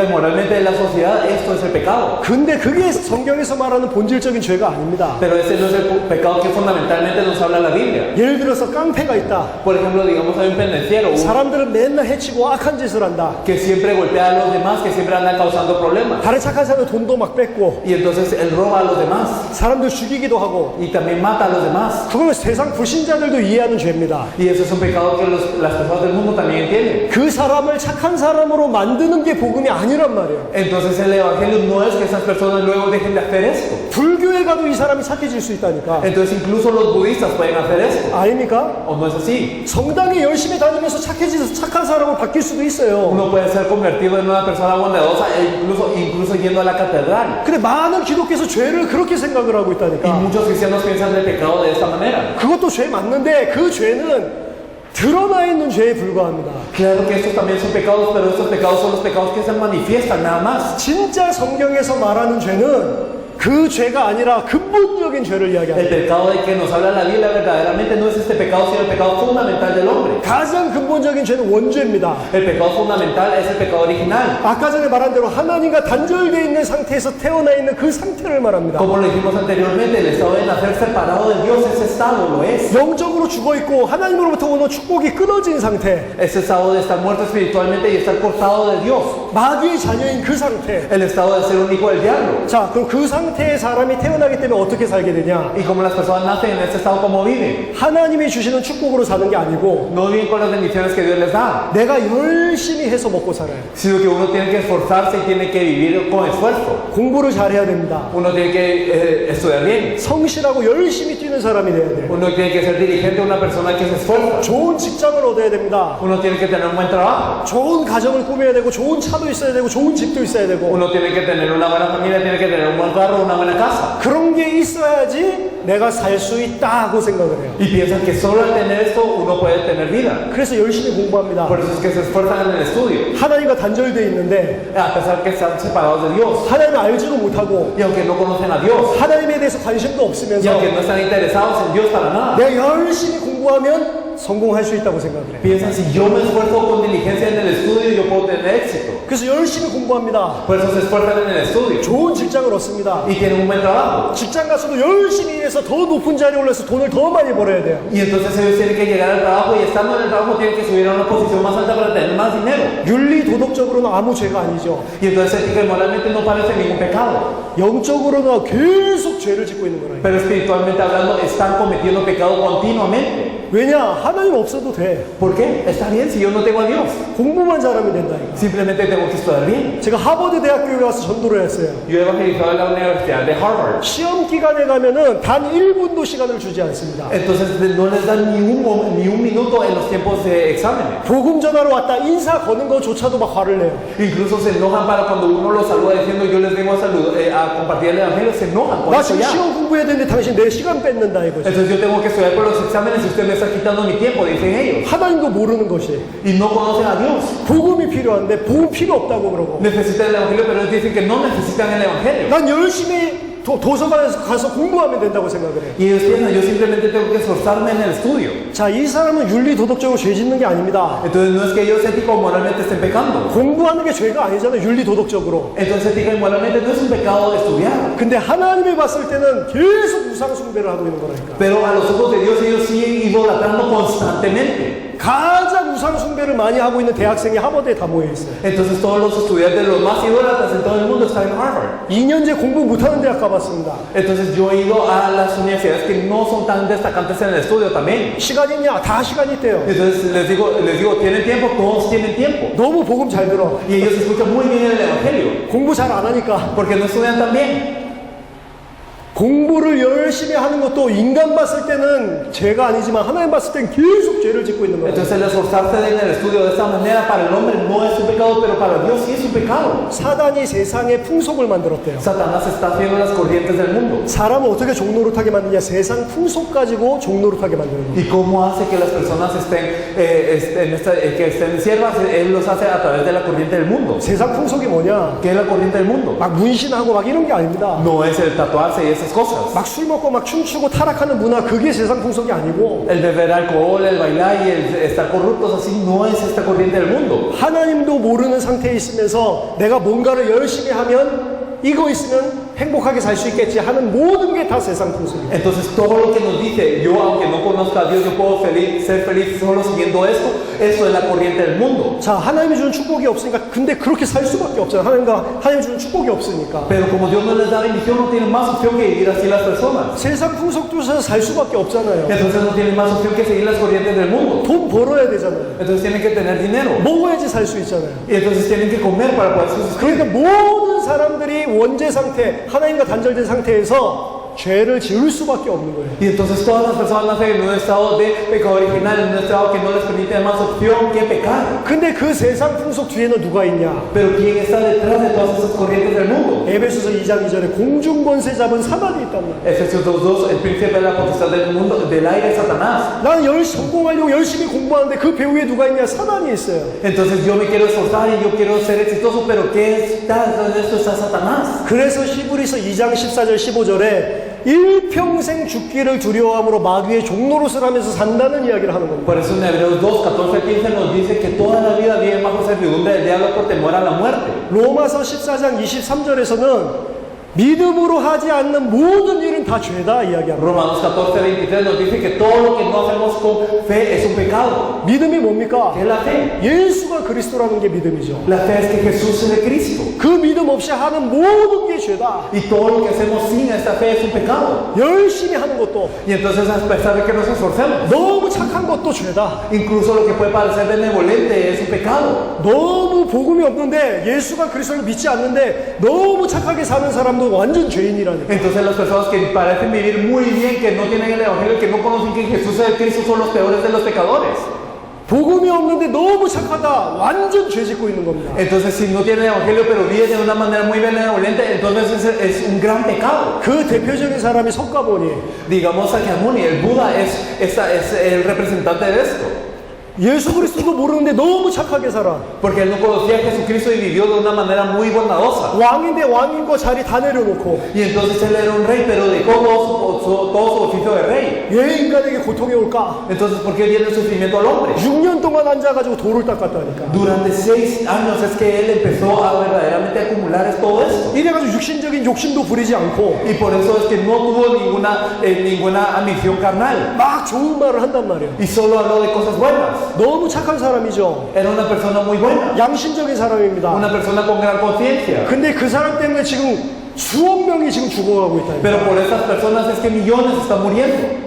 y moralmente en la sociedad, esto es el pecado. 근데 그게 성경에서 말하는 본질적인 죄가 아닙니다. Pero ese no es el pecado que fundamentalmente nos habla la Biblia. 예를 들어서 깡패가 있다. Por ejemplo, digamos hay un pendenciero, 사람들은 맨날 해치고 악한 짓을 한다. que siempre golpea a los demás, que siempre anda causando problemas. 다른 착한 사람은 돈도 막 뺏고 Y entonces él roba a los demás 사람들 죽이기도 하고 y también mata a los demás. 그걸 세상 불신자들도 이해하는 죄입니다. Y eso es un pecado que las personas del mundo también entienden. 그 사람을 착한 사람으로 만드는 게 복음이 아니란 말이에요. Entonces el evangelio no es que esas personas luego dejen de hacer esto. 불교에 가도 이 사람이 착해질 수 있다니까. Entonces incluso los budistas pueden hacer esto. 아닙니까? ¿O no es así? 성당에 열심히 다니면서 착해져서 착한 사람으로 바뀔 수도 있어요. Uno puede ser convertido en una persona bondadosa e incluso yendo a la catedral. 근데 많은 기독교에서 죄를 그렇게 생각을 하고 Y 있다니까. muchos cristianos piensan del pecado de esta manera. 그것도 죄 맞는데 그 죄는 드러나 있는 죄에 불과합니다. Claro que estos también son pecados, pero estos pecados son los pecados que se manifiestan nada más. 진짜 성경에서 말하는 죄는 그 죄가 아니라 근본적인 죄를 El 이야기합니다. pecado de que nos habla la Biblia verdaderamente no es este pecado, sino el pecado fundamental del hombre. 가장 근본적인 죄는 원죄입니다. El pecado fundamental es el pecado original. 아까 전에 말한 대로 하나님과 단절되어 있는 상태에서 태어나 있는 그 상태를 말합니다. Como lo dijimos anteriormente, el estado de nacer separado de Dios, ese estado lo es. 영적으로 죽어있고 하나님으로부터 오는 축복이 끊어진 상태, Ese estado de estar muerto espiritualmente y estar cortado de Dios. 마귀의 자녀인 그 상태. El estado de ser un hijo del diablo. 자, 그럼 그 상태에서 상태의 사람이 태어나기 때문에 어떻게 살게 되냐? Y como las personas nacen en este estado, como viven. 하나님이 주시는 축복으로 사는 게 아니고 No viven con las bendiciones que Dios les da, 내가 열심히 해서 먹고 살아요. sino que uno tiene que esforzarse y tiene que vivir con esfuerzo. 공부를 잘해야 됩니다. Uno tiene que estudiar bien. 성실하고 열심히 뛰는 사람이 돼야 돼요. Uno tiene que ser dirigente, una persona que se esfuerza. 좋은 직장을 얻어야 됩니다. Uno tiene que tener un buen trabajo. 좋은 가정을 꾸며야 되고 좋은 차도 있어야 되고 좋은 집도 있어야 되고 Uno tiene que tener una buena familia, tiene que tener un buen carro, una buena casa. 그런 게 있어야지 내가 살 수 있다고 생각을 해요. Y piensan que solo al tener esto uno puede tener vida. 그래서 열심히 공부합니다. Por eso es que se esfuerzan en el estudio. 하나님과 단절되어 있는데 A pesar que están separados de Dios. 하나님을 알지도 못하고 Y aunque no conocen a Dios. 하나님에 대해서 관심도 Y 없으면서 aunque no están interesados en Dios para nada. 내가 열심히 공부하면 성공할 수 있다고 생각을 해요. Piensan, si yo me esfuerzo con diligencia en el estudio, yo puedo tener éxito. 그래서 열심히 공부합니다. Por eso se esfuerzan en el estudio. 좋은 직장을 얻습니다. Y tienen un buen trabajo. 직장 가서도 열심히 일해서 더 높은 자리에 올라서 돈을 더 많이 벌어야 돼요. Y entonces ellos tienen que llegar al trabajo y estando en el trabajo tienen que subir a una posición más alta para tener más dinero. 윤리 도덕적으로는 아무 죄가 아니죠. Y entonces ética y moralmente no parece ningún pecado. 영적으로는 계속 죄를 짓고 있는 거라요. Pero espiritualmente hablando están cometiendo pecado continuamente. 왜냐? 하나님 없어도 돼. ¿Por qué? Está bien si yo no tengo a Dios. 공부만 잘하면 된다니까. Simplemente tengo que estudiar bien. 제가 하버드 대학교에 가서 전도를 했어요. Yo he evangelizado en la Universidad de Harvard. 시험 기간에 가면은 단 1분도 시간을 주지 않습니다. Entonces no les dan ni un minuto en los tiempos de exámenes. 복음 전하러 왔다 인사 거는 거조차도 막 화를 내요. Incluso se enojan para cuando uno los saluda diciendo yo les vengo a compartir el evangelio, se enojan por 나 eso 지금 ya. 시험 공부해야 되는데 당신 내 시간 뺏는다 이거죠. Entonces yo tengo que estudiar por los exámenes y usted me está quitando mi tiempo, dicen ellos. 하나님도 모르는 것이 Y no conocen a Dios. 복음이 필요한데 복음 필요 없다고 그러고 Necesitan el evangelio, pero ellos dicen que no necesitan el evangelio. 난 열심히 도서관에서 가서 공부하면 된다고 생각을 해요. Y ellos piensan, yo simplemente tengo que esforzarme en el estudio. 자, 이 사람은 윤리 도덕적으로 죄 짓는 게 아닙니다. Entonces no es que ellos ético o moralmente estén pecando. 공부하는 게 죄가 아니잖아요. 윤리 도덕적으로. Entonces ética y moralmente no es un pecado estudiar. 근데 하나님이 봤을 때는 계속 우상 숭배를 하고 있는 거라니까. Pero a los ojos de Dios ellos siguen idolatrando constantemente. 가장 우상 숭배를 많이 하고 있는 대학생이 하버드에 다 모여 있어요. Entonces todos los estudiantes, los más idólatras en todo el mundo están en Harvard. 2년제 공부 못하는 대학 가봤습니다. Entonces yo he ido a las universidades que no son tan destacantes en el estudio también. 시간 있냐? 다 시간 있대요. Entonces les digo, ¿tienen tiempo? Todos tienen tiempo. 너무 복음 잘 들어. Y ellos escuchan muy bien el evangelio. 공부 잘 안 하니까. Porque no estudian tan bien. 공부를 열심히 하는 것도 인간 봤을 때는 죄가 아니지만 하나님 봤을 때는 계속 죄를 짓고 있는 거예요. Entonces el esforzarse en el estudio de esta manera para el hombre no es un pecado, pero para Dios sí es un pecado. 사단이 세상의 풍속을 만들었대요. Satanás está haciendo las corrientes del mundo. 사람을 어떻게 종노릇하게 만드냐? 세상 풍속 가지고 종노릇하게 만드는 거예요. ¿Y cómo hace que las personas que estén siervas? Él los hace a través de la corriente del mundo. 세상 풍속이 뭐냐? ¿Qué es la corriente del mundo? 막 문신하고 막 이런 게 아닙니다. No es el tatuarse y esas cosas. 막 술 먹고 막 춤추고 타락하는 문화 그게 세상 풍속이 아니고 El beber alcohol, el bailar y el estar corruptos así no es esta corriente del mundo. 하나님도 모르는 상태에 있으면서 내가 뭔가를 열심히 하면 이거 있으면 행복하게 살 수 있겠지 하는 모든 게 다 세상 풍속이에요. Entonces todo lo que nos dice, yo aunque no conozca a Dios, yo puedo ser feliz solo siguiendo esto, eso es la corriente del mundo. 자, 하나님이 주는 축복이 없으니까 근데 그렇게 살 수밖에 없잖아요. 하나님이 주는 축복이 없으니까. Pero como Dios no les da bendición, no tienen más opción que vivir así las personas. 세상 풍속 쫓아서 살 수밖에 없잖아요. Entonces no tienen más opción que seguir las corrientes del mundo. 돈 벌어야 되잖아요. Entonces tienen que tener dinero. 먹어야지 살 수 있잖아요. Y entonces tienen que comer para poder subsistir. 그러니까 모든 사람들이 원죄 상태, 하나님과 단절된 상태에서 죄를 지을 수밖에 없는 거예요. Y entonces todas las personas nacen en un estado de pecado original, en un estado que no les permite más opción que pecar. 근데 그 세상 풍속 뒤에는 누가 있냐? Pero ¿quién está detrás de todas esas corrientes del mundo? 에베소서 2장 2절에 공중 권세 잡은 사단이 있단 말이에요. Efesios 2:2, el príncipe de la potestad del mundo, del aire es Satanás. 나는 성공하려고 열심히 공부하는데 그 배후에 누가 있냐? 사단이 있어요. Entonces yo me quiero esforzar y yo quiero ser exitoso, pero ¿qué está detrás de esto? Está Satanás. 그래서 히브리서 2장 14절 15절에 일평생 죽기를 두려워함으로 마귀의 종노릇을 하면서 산다는 이야기를 하는 겁니다. Por eso en Hebreos 2, 14, 15 nos dice que toda la vida vive bajo servidumbre del diablo por temor a la muerte. 로마서 14장 23절에서는 믿음으로 하지 않는 모든 일은 다 죄다 이야기합니다. Romanos 14:23 nos dice que todo lo que no hacemos con fe es un pecado. 믿음이 뭡니까? ¿Qué es la fe? 예수가 그리스도라는 게 믿음이죠. La fe es que Jesús es de Cristo. 그 믿음 없이 하는 모든 게 죄다. Y todo lo que hacemos sin esta fe es un pecado. 열심히 하는 것도, Y entonces, a pesar de que nos esforcemos, 너무 착한 것도 죄다. incluso lo que puede parecer benevolente es un pecado. 너무 복음이 없는데 예수가 그리스도를 믿지 않는데 너무 착하게 사는 사람도 완전 죄인이라니까. Entonces las personas que parecen vivir muy bien, que no tienen el evangelio, que no conocen que Jesús es el Cristo, son los peores de los pecadores. 복음이 없는데 너무 착하다. 완전 죄 짓고 있는 겁니다. Entonces, si no tienen el evangelio pero viven de una manera muy benevolente, entonces es un gran pecado. 그 대표적인 사람이 석가모니. Digamos a Shakyamuni, el Buda es el representante de esto. 예수 그리스도도 모르는데 너무 착하게 살아. Porque él no conocía a Jesucristo y vivió de una manera muy bondadosa. 왕인데 왕인 거 자리 다 내려놓고 Y entonces él era un rey, pero dejó todo su oficio de rey. 왜 인간에게 고통이 올까? Entonces, ¿por qué viene el sufrimiento al hombre? 6년 동안 앉아가지고 돌을 닦았다니까. Durante 6 años es que él empezó a verdaderamente acumular todo esto. 이래가지고 육신적인 욕심도 부리지 않고 Y por eso es que no tuvo ninguna ambición carnal. 막 좋은 말을 한단 말이야. Y solo habló de cosas buenas. 너무 착한 사람이죠. Era una persona muy buena. 양심적인 사람입니다. Una persona con gran conciencia. 근데 그 사람 때문에 지금 수억 명이 지금 죽어가고 있다니까. Pero por esas personas es que millones están muriendo.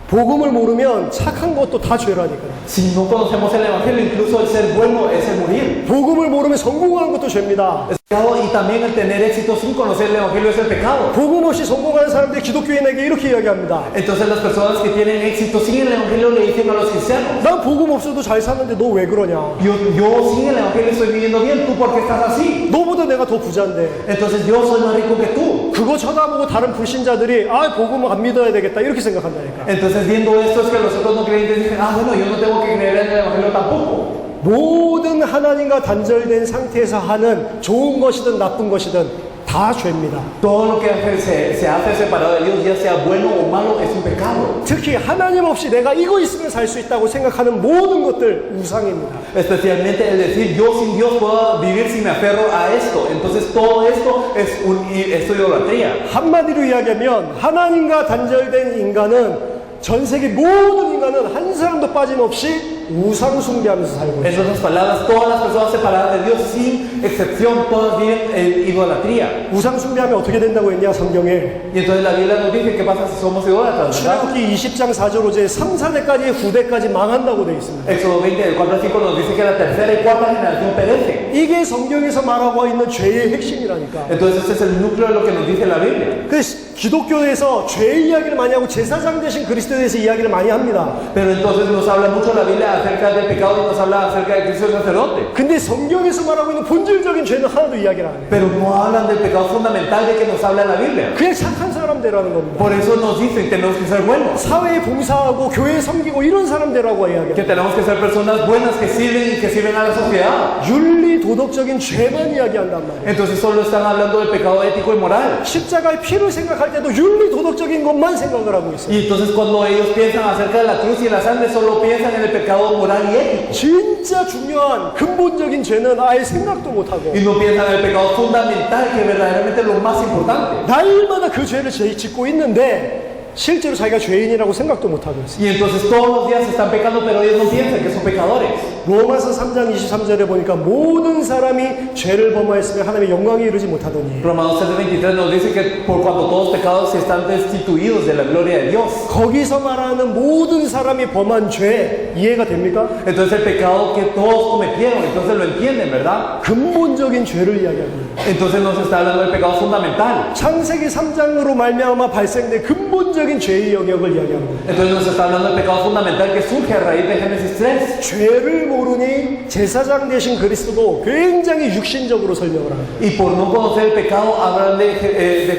복음을 모르면 착한 것도 다 죄라니까요. Si no conocemos el Evangelio, incluso el ser bueno es el morir. 복음을 모르면 성공하는 것도 죄입니다. Es pecado, y también el tener éxito sin conocer el Evangelio es el pecado. 복음 없이 성공하는 사람들이 기독교인에게 이렇게 이야기합니다. Entonces las personas que tienen éxito sin el Evangelio le dicen a los cristianos: 난 복음 없어도 잘 사는데 너 왜 그러냐? yo sin el Evangelio estoy viviendo bien, ¿tú por qué estás así? 너보다 내가 더 부자인데. Entonces yo soy más rico que tú. 그거 쳐다보고 다른 불신자들이 아 복음 안 믿어야 되겠다 이렇게 생각한다니까. Entonces viendo esto es que los otros no creyentes dicen: bueno, yo no tengo que creer en el Evangelio tampoco. 모든 하나님과 단절된 상태에서 하는 좋은 것이든 나쁜 것이든 다 죄입니다. Todo lo que se hace separado de Dios, ya sea bueno o malo, es un pecado. 특히 하나님 없이 내가 이거 있으면 살 수 있다고 생각하는 모든 것들 우상입니다. Especialmente el decir: yo sin Dios puedo vivir si me aferro a esto. Entonces todo esto es idolatría. 한마디로 이야기하면 하나님과 단절된 인간은 전 세계 모든 인간은 한 사람도 빠짐없이 우상 숭배하면서 살고 En 있어요. otras palabras, todas las personas separadas de Dios, sin excepción, todas viven en idolatría. 우상 숭배하면 어떻게 된다고 했냐 성경에. Y entonces la Biblia nos dice: ¿qué pasa si somos idólatras, verdad? 출애굽기 20장 4절로 제 3, 4대까지 후대까지 망한다고 되어 있습니다. Éxodo 20, del 4 al 5 nos dice que la tercera y cuarta generación perece. 이게 성경에서 말하고 있는 죄의 핵심이라니까. Entonces ese es el núcleo de lo que nos dice la Biblia. 그래서 기독교에서 죄 이야기를 많이 하고 제사장 되신 그리스도에 대해서 이야기를 많이 합니다. Pero entonces nos habla mucho la Biblia acerca del pecado y nos habla acerca de Cristo el sacerdote. 근데 성경에서 말하고 있는 본질적인 죄는 하나도 이야기를 안 해요. Pero no hablan del pecado fundamental de que nos habla la Biblia. 그냥 착한 사람 되라는 겁니다. Por eso nos dicen que tenemos que ser buenos, 사회에 봉사하고 교회에 섬기고 이런 사람 되라고 que 이야기해요. tenemos que ser personas buenas que sirven y que sirven a la sociedad. 윤리 도덕적인 죄만 이야기한단 말이에요. Entonces solo están hablando del pecado ético y moral. 십자가의 피를 생각할 때도 윤리 도덕적인 것만 생각을 하고 있어요. Y entonces cuando ellos piensan acerca de la cruz y la sangre, solo piensan en el pecado moral y ético. 진짜 중요한 근본적인 죄는 아예 생각도 못하고 Y no piensan en el pecado fundamental, que verdaderamente es lo más importante. 날마다 그 죄를 짓고 있는데 실제로 자기가 죄인이라고 생각도 못하고 있어요. Y entonces todos los días están pecando, pero ellos no piensan que son pecadores. 로마서 3장 23절에 보니까 모든 사람이 죄를 범하였으며 하나님의 영광에 이르지 못하더니 Romanos 7:23 nos dice que por cuanto todos pecados están destituidos de la gloria de Dios. 거기서 말하는 모든 사람이 범한 죄 이해가 됩니까? Entonces el pecado que todos cometieron, entonces lo entienden, ¿verdad? 근본적인 죄를 이야기합니다. Entonces nos está hablando del pecado fundamental. 창세기 3장으로 말미암아 발생된 근본적인 죄의 영역을 이야기합니다. Entonces nos está hablando del pecado fundamental que surge a raíz de Génesis 3. 죄를 모르니 제사장 되신 그리스도도 굉장히 육신적으로 설명을 합니다. Y por no conocer el pecado, hablan de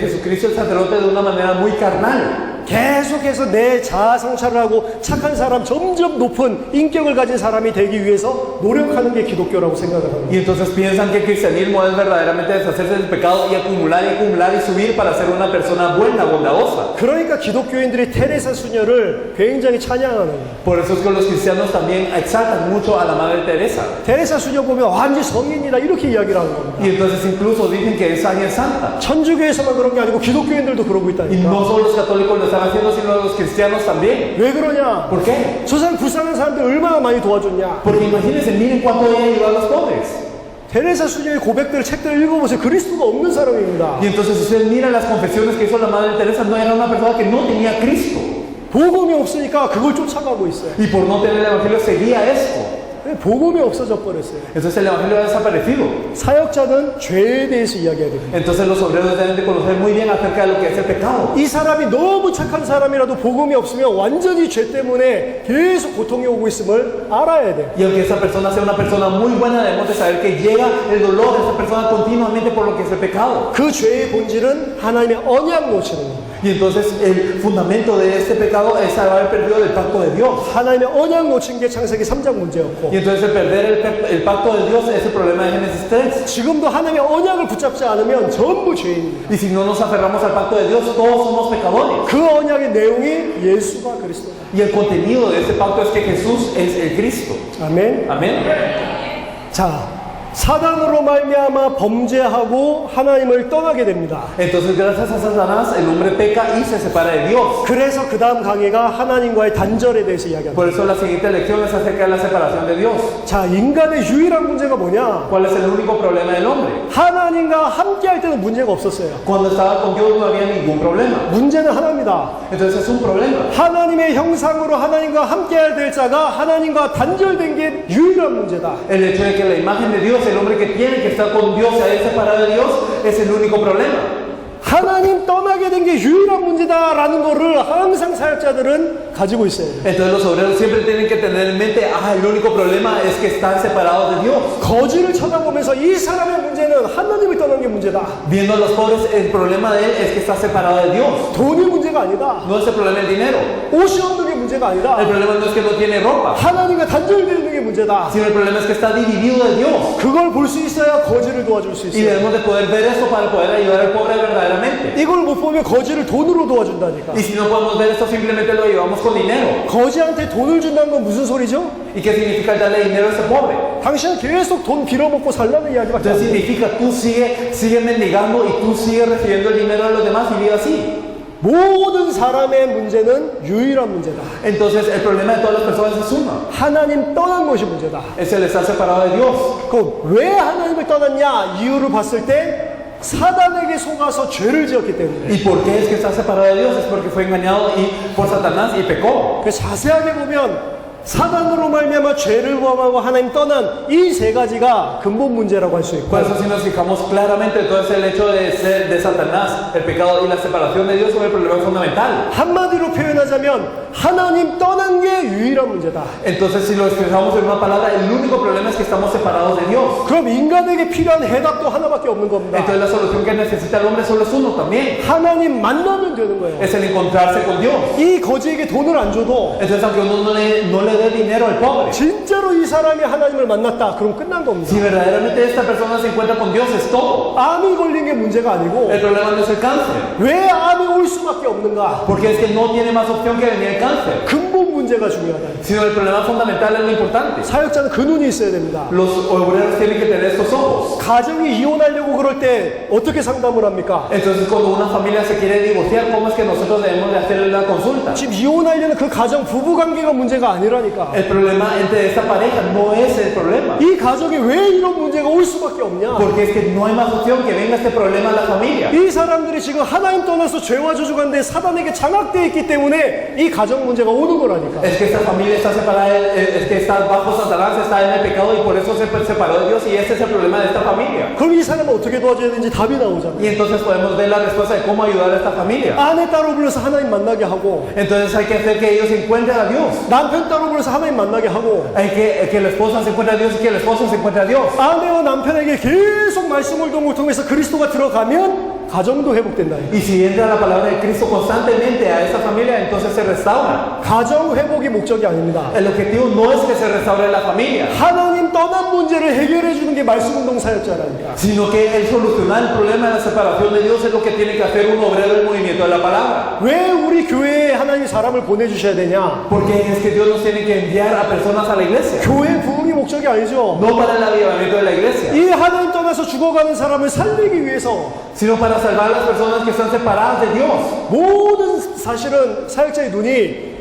Jesucristo el sacerdote de una manera muy carnal. 계속해서 내 자아 성찰을 하고 착한 사람, 점점 높은 인격을 가진 사람이 되기 위해서 노력하는 게 기독교라고 생각을 합니다. Y entonces piensan que el cristianismo es verdaderamente deshacerse del pecado y acumular y subir para ser una persona buena, bondadosa. 그러니까 기독교인들이 테레사 수녀를 굉장히 찬양하는 거예요. Por eso es que los cristianos también exaltan mucho a la Madre Teresa. 테레사 수녀 보면 완전 성인이다 이렇게 이야기를 하는 겁니다. Y entonces incluso dicen que es ángel santa. 천주교에서만 그런 게 아니고 기독교인들도 그러고 Y 있다니까. no solo los católicos lo están haciendo, sino los cristianos también. 왜 그러냐? ¿Por qué? 저 사람 불쌍한 사람들 얼마나 많이 도와줬냐? Porque imagínense, miren cuánto ella ayudó a los pobres. 테레사 수녀의 고백들 책들을 읽어보세요. 그리스도가 없는 사람입니다. Y entonces ustedes miran las confesiones que hizo la Madre Teresa, no era una persona que no tenía Cristo. 복음이 없으니까 그걸 쫓아가고 있어요. Y por no tener el Evangelio seguía esto. 복음이 없어져 버렸어요. Entonces el Evangelio ha desaparecido. 사역자는 죄에 대해서 이야기해야 됩니다. Entonces los obreros deben de conocer muy bien acerca de lo que es el pecado. 이 사람이 너무 착한 사람이라도 복음이 없으면 완전히 죄 때문에 계속 고통이 오고 있음을 알아야 돼요. Y aunque esa persona sea una persona muy buena, debemos de saber que llega el dolor de esa persona continuamente por lo que es el pecado. 그 죄의 본질은 하나님의 언약 놓치는 겁니다. Y entonces el fundamento de este pecado es haber perdido el pacto de Dios. 하나님의 언약 놓친 게 창세기 3장 문제였고 Y entonces el perder el pacto de Dios es el problema de Génesis 3. 지금도 하나님의 언약을 붙잡지 않으면 전부 죄인입니다. Y si no nos aferramos al pacto de Dios, todos somos pecadores. 그 언약의 내용이 예수가 그리스도다. Y el contenido de este pacto es que Jesús es el Cristo. 아멘. Amén. 자, 사단으로 말미암아 범죄하고 하나님을 떠나게 됩니다. Entonces gracias a Satanás el hombre peca y se separa de Dios. 그래서 그 다음 강의가 하나님과의 단절에 대해서 이야기합니다. Por eso la siguiente lección es acerca de la separación de Dios. 자, 인간의 유일한 문제가 뭐냐? ¿Cuál es el único problema del hombre? 하나님과 함께 할 때는 문제가 없었어요. Cuando estaba con Dios no había ningún problema. 문제는 하나입니다. Entonces es un problema. 하나님의 형상으로 하나님과 함께 해야 될 자가 하나님과 단절된 게 유일한 문제다. El hecho de que la imagen de Dios, el hombre que tiene que estar con Dios, se haya separado de Dios, es el único problema. 하나님 떠나게 된 게 유일한 문제다라는 거를 항상 사역자들은 가지고 있어요. Entonces los obreros siempre tienen que tener en mente, el único problema es que están separados de Dios. 거지를 쳐다보면서 이 사람의 문제는 하나님을 떠난 게 문제다. Viendo a los pobres, el problema de él es que está separado de Dios. 돈이 문제가 아니다. No es el problema del dinero. 옷이 없는 게 문제가 아니다. El problema no es que no tiene ropa, 하나님과 단절되어 있는 게 문제다. sino el problema es que está dividido de Dios. 그걸 볼 수 있어야 거지를 도와줄 수 Y 있어요. debemos de poder ver esto para poder ayudar al pobre verdaderamente. 이걸 못 보면 거지를 돈으로 도와준다니까. Y si no podemos ver esto, simplemente lo llevamos con dinero. 거지한테 돈을 준다는 건 무슨 소리죠? ¿Y qué significa darle dinero a ese pobre? 당신은 계속 돈 빌어먹고 살라는 이야기밖에 안 Entonces 돼. significa tú sigue mendigando y tú sigues recibiendo el dinero de los demás y vive así. 모든 사람의 문제는 유일한 문제다. Entonces el problema de todas las personas es uno. 하나님 떠난 것이 문제다. Es el estar separado de Dios. 그럼 왜 하나님을 떠났냐? 이유를 봤을 때 사단에게 속아서 죄를 지었기 때문에. ¿Y por qué es que está separado de Dios? Es porque fue engañado por Satanás y pecó. 그 자세하게 보면 사단으로 말미암아 죄를 범하고 하나님 떠난 이 세 가지가 근본 문제라고 할 수 있고, Por eso si nos fijamos claramente, entonces el hecho de Satanás, el pecado y la separación de Dios son el problema fundamental. 한마디로 표현하자면 하나님 떠난 게 유일한 문제다. Entonces si lo expresamos en una palabra, el único problema es que estamos separados de Dios. 그럼 인간에게 필요한 해답도 하나밖에 없는 겁니다. Entonces la solución que necesita el hombre solo es uno también. 하나님 만나면 되는 거예요. Es el encontrarse con Dios. 이 거지에게 돈을 안 줘도 Entonces aunque uno no le dé dinero al pobre, 진짜로 이 사람이 하나님을 만났다. 그럼 끝난 겁니다. si verdaderamente esta persona se encuentra con Dios es todo. 암이 걸린 게 문제가 아니고 El problema no es el cáncer, 왜 암이 올 수밖에 없는가? porque es que no tiene más opción que venir el cáncer, 근본 문제가 중요하다. sino el problema fundamental es lo importante. 사역자는 그 눈이 있어야 됩니다. Los obreros tienen que tener estos ojos. 가정이 이혼하려고 그럴 때 어떻게 상담을 합니까? Entonces cuando una familia se quiere divorciar, ¿cómo es que nosotros debemos de hacerle la consulta? 지금 이혼하려는 그 가정 부부관계가 문제가 아니라니까. El problema entre esta pareja no es el problema, 이 가정에 왜 이런 문제가 올 수밖에 없냐? porque es que no hay más opción que venga este problema a la familia. 이 사람들이 지금 하나님 떠나서 죄와 저주가인데 사단에게 장악되어 있기 때문에 이 가정 문제가 오는 거라니까. Es que esta familia está separada, es que está bajo Satanás, está en el pecado y por eso se separó de Dios y este es el problema de esta familia. 그럼 이 사람은 어떻게 도와줘야 되는지 답이 나오잖아. Y entonces podemos ver la respuesta de cómo ayudar a esta familia. 아내 따로 불러서 하나님 만나게 하고, Entonces hay que hacer que ellos encuentren a Dios. 남편 따로 불러서 하나님 만나게 하고, Hay que la esposa se encuentre a Dios y que el esposo se encuentre a Dios. 아내와 남편에게 계속 말씀을 통해서 그리스도가 들어가면 가정도 회복된다. Y si entra la palabra de Cristo constantemente a esa familia, entonces se restaura. 가정 회복이 목적이 아닙니다. El objetivo no es que se restaure la familia, 하나님 떠난 문제를 해결해 주는 게 말씀운동 사역자라니까. sino que el solucionar el problema de la separación de Dios es lo que tiene que hacer un obrero del movimiento de la palabra. 왜 우리 교회에 하나님 사람을 보내주셔야 되냐? Porque es que Dios nos tiene que enviar a personas a la iglesia, 교회 부흥이 목적이 아니죠. no para el avivamiento de la iglesia, 이 하나님 떠나서 죽어가는 사람을 살리기 위해서 sino para salvar a las personas que están separadas de Dios. 모든 사실은 사역자의 눈이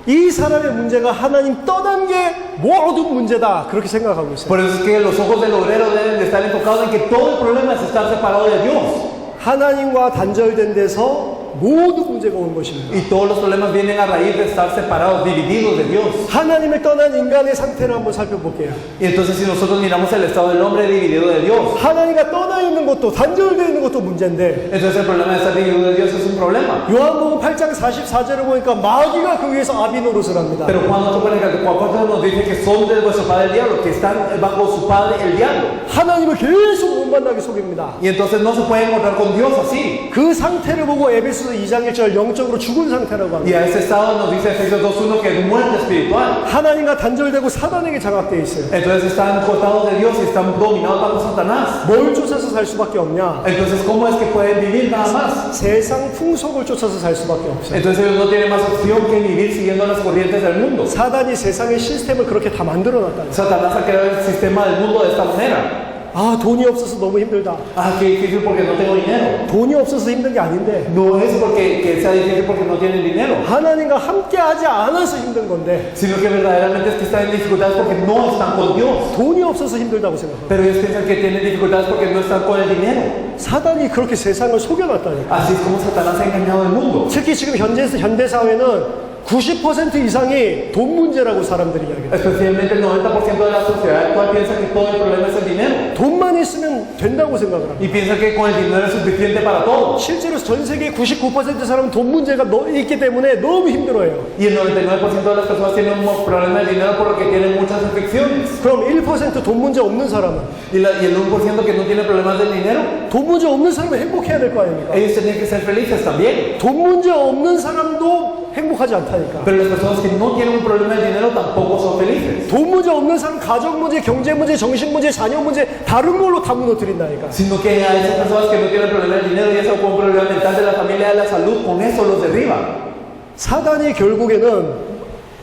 이 사람의 문제가 하나님 떠난 게 모든 문제다 그렇게 생각하고 있어요. Por eso es que los ojos del obrero deben de estar enfocados en que todo el problema es estar separado de Dios. 하나님과 단절된 데서 모든 문제가 온 것입니다. Y todos los problemas vienen a raíz de estar separados, divididos de Dios. 하나님을 떠난 인간의 상태를 한번 살펴볼게요. Y entonces si nosotros miramos el estado del hombre dividido de Dios, 하나님과 떠나 있는 것도 단절되어 있는 것도 문제인데 entonces el problema de estar dividido de Dios es un problema. 요한복음 8장 44절을 보니까 마귀가 그 위에서 아비 노릇을 합니다. Pero Juan 8:44 nos dice que son de vuestro padre el diablo, que están bajo su padre el diablo. 하나님을 계속 못 만나게 속입니다. Y entonces no se puede encontrar con Dios así. 그 상태를 보고 에베소서 2장 1절 영적으로 죽은 상태라고 Y 합니다. a ese estado nos dice Efesios 2:1 que es muerte espiritual. 하나님과 단절되고 사단에게 장악되어 있어요. Entonces están cortados de Dios y están dominados bajo Satanás. 뭘 쫓아서 살 수밖에 없냐? Entonces, ¿cómo es que pueden vivir nada más? 세상 풍속을 쫓아서 살 수밖에 없어요. Entonces ellos no tienen más opción que vivir siguiendo las corrientes del mundo. 사단이 세상의 시스템을 그렇게 다 만들어 놨다는 거예요. Satanás ha creado el sistema del mundo de esta manera. 아, 돈이 없어서 너무 힘들다. Ah, qué difícil porque no tengo dinero. 돈이 없어서 힘든 게 아닌데 No es porque que sea difícil porque no tienen dinero, 하나님과 함께 하지 않아서 힘든 건데 sino que verdaderamente es que están en dificultades porque no están con Dios. 돈이 없어서 힘들다고 생각합니다. Pero ellos piensan que tienen dificultades porque no están con el dinero. 사단이 그렇게 세상을 속여놨다니까. Así es como Satanás ha engañado al mundo. 특히 지금 현대 사회는 90% 이상이 돈 문제라고 사람들이 이야기해요. Especialmente el 90% de la sociedad actual piensa que todo el problema es el dinero. 돈만 있으면 된다고 생각을 합니다. Y piensa que con el dinero es suficiente para todo. 실제로 전 세계 99% 사람은 돈 문제가 있기 때문에 너무 힘들어요. Y el 99% de las personas tienen un problema de dinero por lo que tienen muchas aflicciones. 그럼 1% 돈 문제 없는 사람은 Y el 1% que no tiene problemas del dinero, 돈 문제 없는 사람은 행복해야 될 거 아닙니까? ellos tienen que ser felices también. 돈 문제 없는 사람도 행복하지 않다니까. Pero las personas que no tienen un problema de dinero tampoco son felices. 돈 문제 없는 사람 가정 문제, 경제 문제, 정신 문제, 자녀 문제 다른 걸로 다 무너뜨린다니까. Sino que a esas personas que no tienen problema de dinero y eso con un problema mental de la familia, de la salud, con eso los derriba. 사단이 결국에는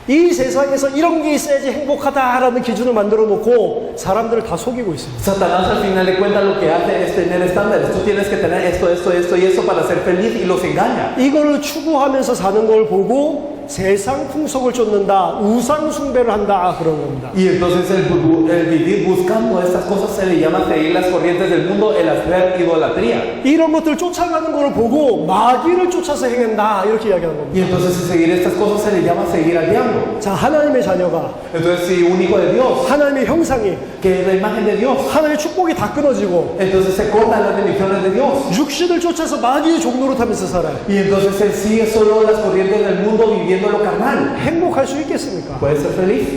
이 세상에서 이런 게 있어야지 행복하다라는 기준을 만들어 놓고 사람들을 다 속이고 있습니다. Satanás al final de cuentas lo que hace es tener estándares. Tú tienes que tener esto, esto, esto y esto para ser feliz y los engaña. 이거를 추구하면서 사는 걸 보고 세상 풍속을 쫓는다, 우상 숭배를 한다 그런 겁니다. Y entonces el vivir buscando estas cosas se le llama seguir las corrientes del mundo, el hacer idolatría. 이런 것들 쫓아가는 걸 보고 마귀를 쫓아서 행한다 이렇게 이야기하는 겁니다. Y entonces seguir estas cosas se le llama seguir al diablo. 자, 하나님의 자녀가 Entonces si un hijo de Dios, 하나님의 형상이 que es la imagen de Dios, 하나님의 축복이 다 끊어지고 entonces se cortan las bendiciones de Dios. 육신을 쫓아서 마귀의 종로로 타면서 살아요. Y entonces él sigue solo las corrientes del mundo viviendo lo carnal. 행복할 수 있겠습니까? ¿Puede ser feliz?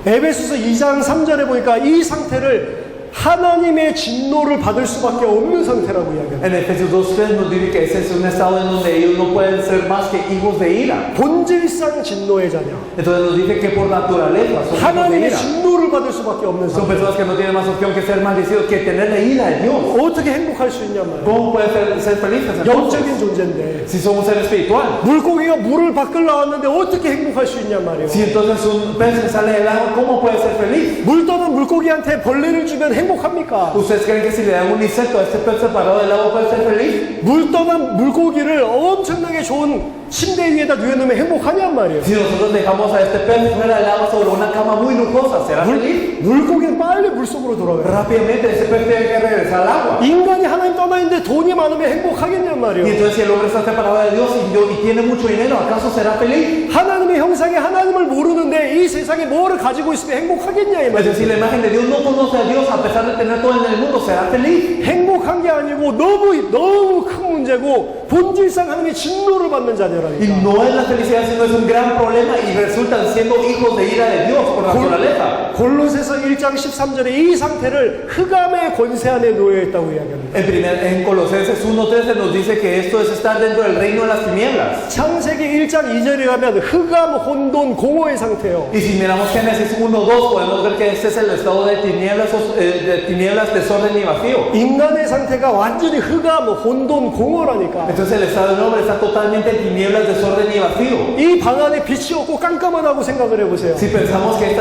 에베소서 2장 3절에 보니까 이 상태를 하나님의 진노를 받을 수밖에 없는 상태라고 이야기합니다. En Efesios 2:3 nos dice que ese es un estado en donde ellos no pueden ser más que hijos de ira. 본질상 진노의 자녀. Entonces nos dice que por naturaleza son hijos de 하나님의 ira. 진노를 받을 수밖에 없는 Son 상태. personas que no tienen más opción que ser maldecidos, que tener la ira de Dios. 어떻게 행복할 수 있냔 말이에요. ¿Cómo pueden ser felices entonces? 영적인 존재인데 Si son un ser espiritual. 물고기가 물을 밖을 나왔는데 어떻게 행복할 수 있냔 말이에요. Si entonces un pez que sale del agua, ¿cómo puede ser feliz? 물 떠는 물고기한테 벌레를 주면 행복합니까? ¿Ustedes creen que si le dan un insecto a este pez separado del agua puede ser feliz? 물 떠난 물고기를 엄청나게 좋은 침대 위에다 누워놓으면 행복하냔 말이에요. Si nosotros dejamos a este pez fuera del agua sobre una cama muy lujosa, ¿será feliz? 물고기는 빨리 물속으로 돌아가요. Rápidamente ese pez tiene que regresar al agua. 인간이 하나님 떠나 있는데 돈이 많으면 행복하겠냔 Y 말이에요. entonces si el hombre está separado de Dios y tiene mucho dinero, ¿acaso será feliz? 하나님의 하나님의 형상의 하나님을 모르는데 이 세상에 뭐를 가지고 있으면 행복하겠냐 이 Es 말이에요. decir, la imagen de Dios no conoce a Dios a pesar de tener todo en el mundo, será feliz. 행복한 게 아니고 너무 큰 문제고 본질상 하나님의 진노를 받는 Y 자녀라니까. no es la felicidad, sino es un gran problema y resultan siendo hijos de ira de Dios por naturaleza. 골로새서 1장 13절에 이 상태를 흑암의 권세 안에 놓여 있다고 이야기합니다. En Colosenses 1:13 nos dice que esto es estar dentro del reino de las tinieblas. 창세기 1장 2절에 가면 흑암, 혼돈, 공허의 상태예요. Y si miramos Génesis 1:2 podemos ver que este es el estado de tinieblas, desorden y vacío. 인간의 상태가 완전히 흑암, 혼돈, 공허라니까. Entonces el estado del hombre está totalmente en tinieblas, desorden y vacío. 이 방 안에 빛이 없고 깜깜하다고 생각을 해보세요. Si pensamos que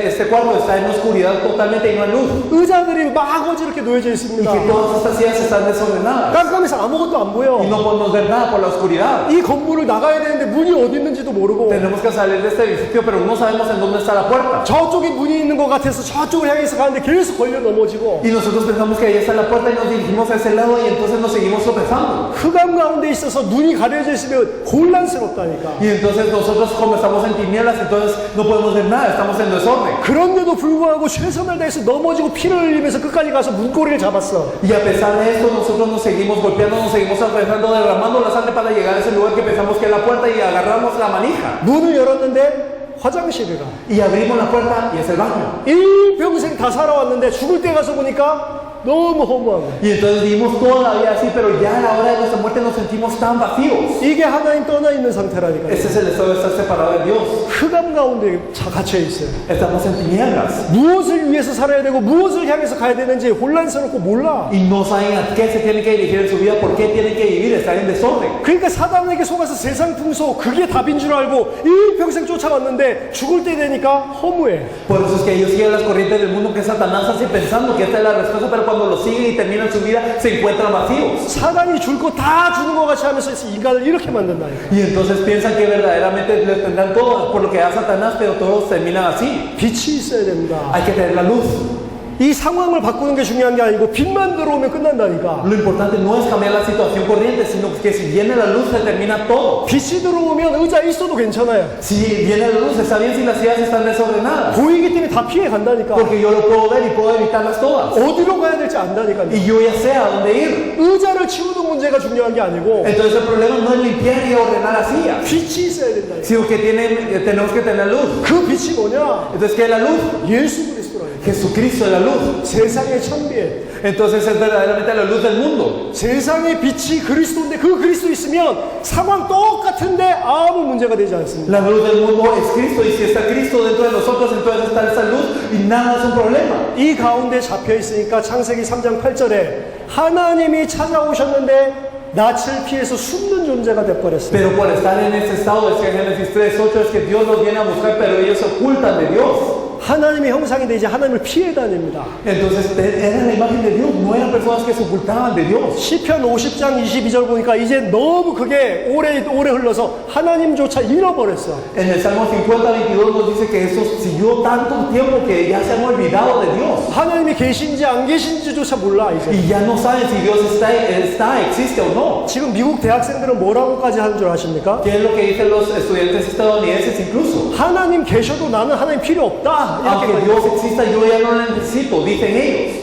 este cuarto está en oscuridad totalmente y no hay luz, 의자들이 막 어지럽게 놓여져 y 있습니다. que todas estas sillas están desordenadas 깜깜해서 아무것도 안 y 보여. no podemos ver nada por la oscuridad. 이 건물을 나가야 되는데 문이 어디 있는지도 모르고 Tenemos que salir de este edificio, pero no sabemos en dónde está la puerta. 저쪽에 문이 있는 것 같아서 저쪽을 향해서 가는데 계속 걸려 넘어지고 Y nosotros pensamos que ahí está la puerta y nos dirigimos a ese lado y entonces nos seguimos tropezando. 흑암 가운데 있어서 눈이 가려져 있으면 곤란스럽다니까. Y entonces nosotros como estamos en tinieblas, entonces no podemos ver nada, estamos en desorden. 그런데도 불구하고 최선을 다해서 넘어지고 피를 흘리면서 끝까지 가서 문고리를 잡았어. Y a pesar de esto, nosotros nos seguimos golpeando, nos seguimos atravesando, derramando la sangre para llegar a ese lugar que pensamos que es la puerta y agarramos la manija. 문을 열었는데 화장실이라. Y abrimos la puerta y es el baño. 일평생 다 살아왔는데 죽을 때 가서 보니까 너무 허무한 거야. Y entonces vivimos toda la vida así, pero ya a la hora de nuestra muerte nos sentimos tan vacíos. 이게 하나님 떠나 있는 상태라니까. Este es el estado de estar separado de Dios. 흑암 가운데 갇혀 있어요. Estamos en tinieblas. 무엇을 위해서 살아야 되고 무엇을 향해서 가야 되는지 혼란스럽고 몰라. Y no saben a qué se tienen que dirigir en su vida, por qué tienen que vivir, están en desorden. 그러니까 사단에게 속아서 세상 풍소 그게 답인 줄 알고 일평생 쫓아왔는데 죽을 때 되니까 허무해. Por eso es que ellos siguen las corrientes del mundo que Satanás hace pensando que esta es la respuesta, pero cuando lo siguen y terminan su vida se encuentran vacíos. 사단이 줄 거 다 주는 것 같이 하면서 인간을 이렇게 만든다니까. Y entonces piensan que verdaderamente les tendrán todo por lo que da Satanás, pero todos terminan así. 빛이 있어야 됩니다. Hay que tener la luz. 이 상황을 바꾸는 게 중요한 게 아니고 빛만 들어오면 끝난다니까. Lo importante no es cambiar la situación corriente, sino que si viene la luz se termina todo. 빛이 들어오면 의자 있어도 괜찮아요. Si viene la luz está bien si las sillas están desordenadas. 보이기 때문에 다 피해 간다니까. Porque yo lo puedo ver y puedo evitarlas todas. 어디로 가야 될지 안다니까요. Y yo ya sé a dónde ir. 의자를 치우는 문제가 중요한 게 아니고 Entonces el problema no es limpiar y ordenar las sillas, 빛이 있어야 된다니까. sino que tenemos que tener luz. 그 빛이 뭐냐? Entonces, ¿qué es la luz? 예수 그리스도라니까. Jesucristo es la luz. 세상의 천비에 Entonces es verdaderamente la luz del mundo. 세상의 빛이 그리스도인데 그 그리스도 있으면 상황 똑같은데 아무 문제가 되지 않습니다. La luz del mundo es Cristo y si está Cristo dentro de nosotros, entonces está esa luz y nada es un problema. 이 가운데 잡혀 있으니까 창세기 3장 8절에 하나님이 찾아오셨는데 낯을 피해서 숨는 존재가 돼버렸어요. Pero por estar en ese estado, decía Génesis 3:8, es que Dios los viene a buscar, pero ellos se ocultan de Dios. 하나님의 형상인데 이제 하나님을 피해 다닙니다. Entonces era la imagen de Dios, no eran personas que se ocultaban de Dios. 시편 50장 22절 보니까 이제 너무 그게 오래 흘러서 하나님조차 잃어버렸어. En el Salmo 50:22 nos dice que eso siguió tanto tiempo que ya se han olvidado de Dios. 하나님이 계신지 안 계신지조차 몰라 이제. Y ya no saben si Dios existe o no. 지금 미국 대학생들은 뭐라고까지 하는 줄 아십니까? ¿Qué es lo que dicen los estudiantes estadounidenses incluso? 하나님 계셔도 나는 하나님 필요 없다. Aunque 이렇게 Dios exista, yo ya no lo necesito, dicen ellos.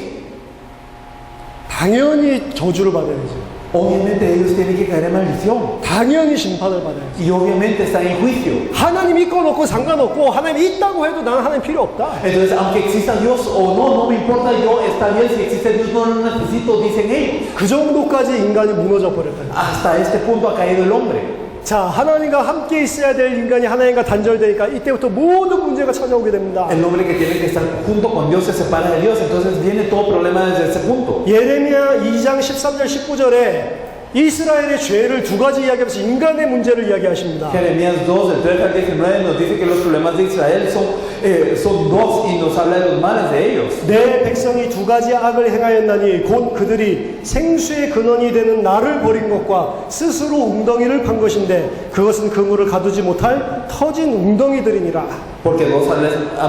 당연히 저주를 받아야지. Obviamente ellos tienen que caer en maldición. 당연히 심판을 받아야지. Y obviamente están en juicio. 하나님 있고 없고 상관없고 하나님 있다고 해도 나는 하나님 필요 없다. Entonces, aunque exista Dios o no, no me importa, yo está bien, si existe Dios no lo necesito, dicen ellos. 그 정도까지 인간이 무너져 버렸다. Hasta este punto ha caído el hombre. 자, 하나님과 함께 있어야 될 인간이 하나님과 단절되니까 이때부터 모든 문제가 찾아오게 됩니다. El hombre que tiene que estar junto con Dios se separa de Dios, entonces viene todo problema desde ese punto. 예레미야 2장 13절 19절에 이스라엘의 죄를 두 가지 이야기하면서 인간의 문제를 이야기하십니다. Jeremías 2, del 3 al 19 nos dice que los problemas de Israel son dos y nos habla de los males de ellos. 내 백성이 두 가지 악을 행하였나니 곧 그들이 생수의 근원이 되는 나를 버린 것과 스스로 웅덩이를 판 것인데 그것은 그물을 가두지 못할 터진 웅덩이들이니라. Porque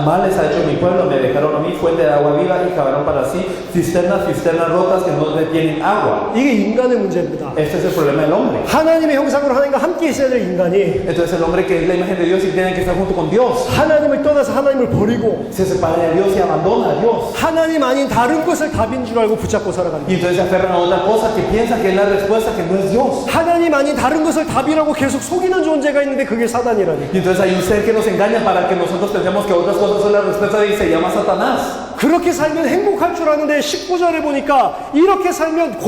males ha hecho mi pueblo, me dejaron a mí fuente de agua viva y cavaron para sí cisternas rotas que no retienen agua. 이게 인간의 문제입니다. Este es el problema del hombre. 하나님의 형상으로 하나님과 함께 있어야 될 인간이 Entonces el hombre que es la imagen de Dios y tiene que estar junto con Dios 하나님을 떠나서 하나님을 버리고 se separa de Dios y abandona a Dios. 하나님 아닌 다른 것을 답인 줄 알고 붙잡고 살아갑니다. Y entonces se aferran a otra cosa que piensa que es la respuesta que no es Dios. 하나님 아닌 다른 것을 답이라고 계속 속이는 존재가 있는데 그게 사단이라니. Y entonces hay un ser que nos engaña para que nosotros pensemos que otras cosas son la respuesta y se llama Satanás. 그렇게 살면 행복할 줄 아는데 19절에 보니까 이렇게 살면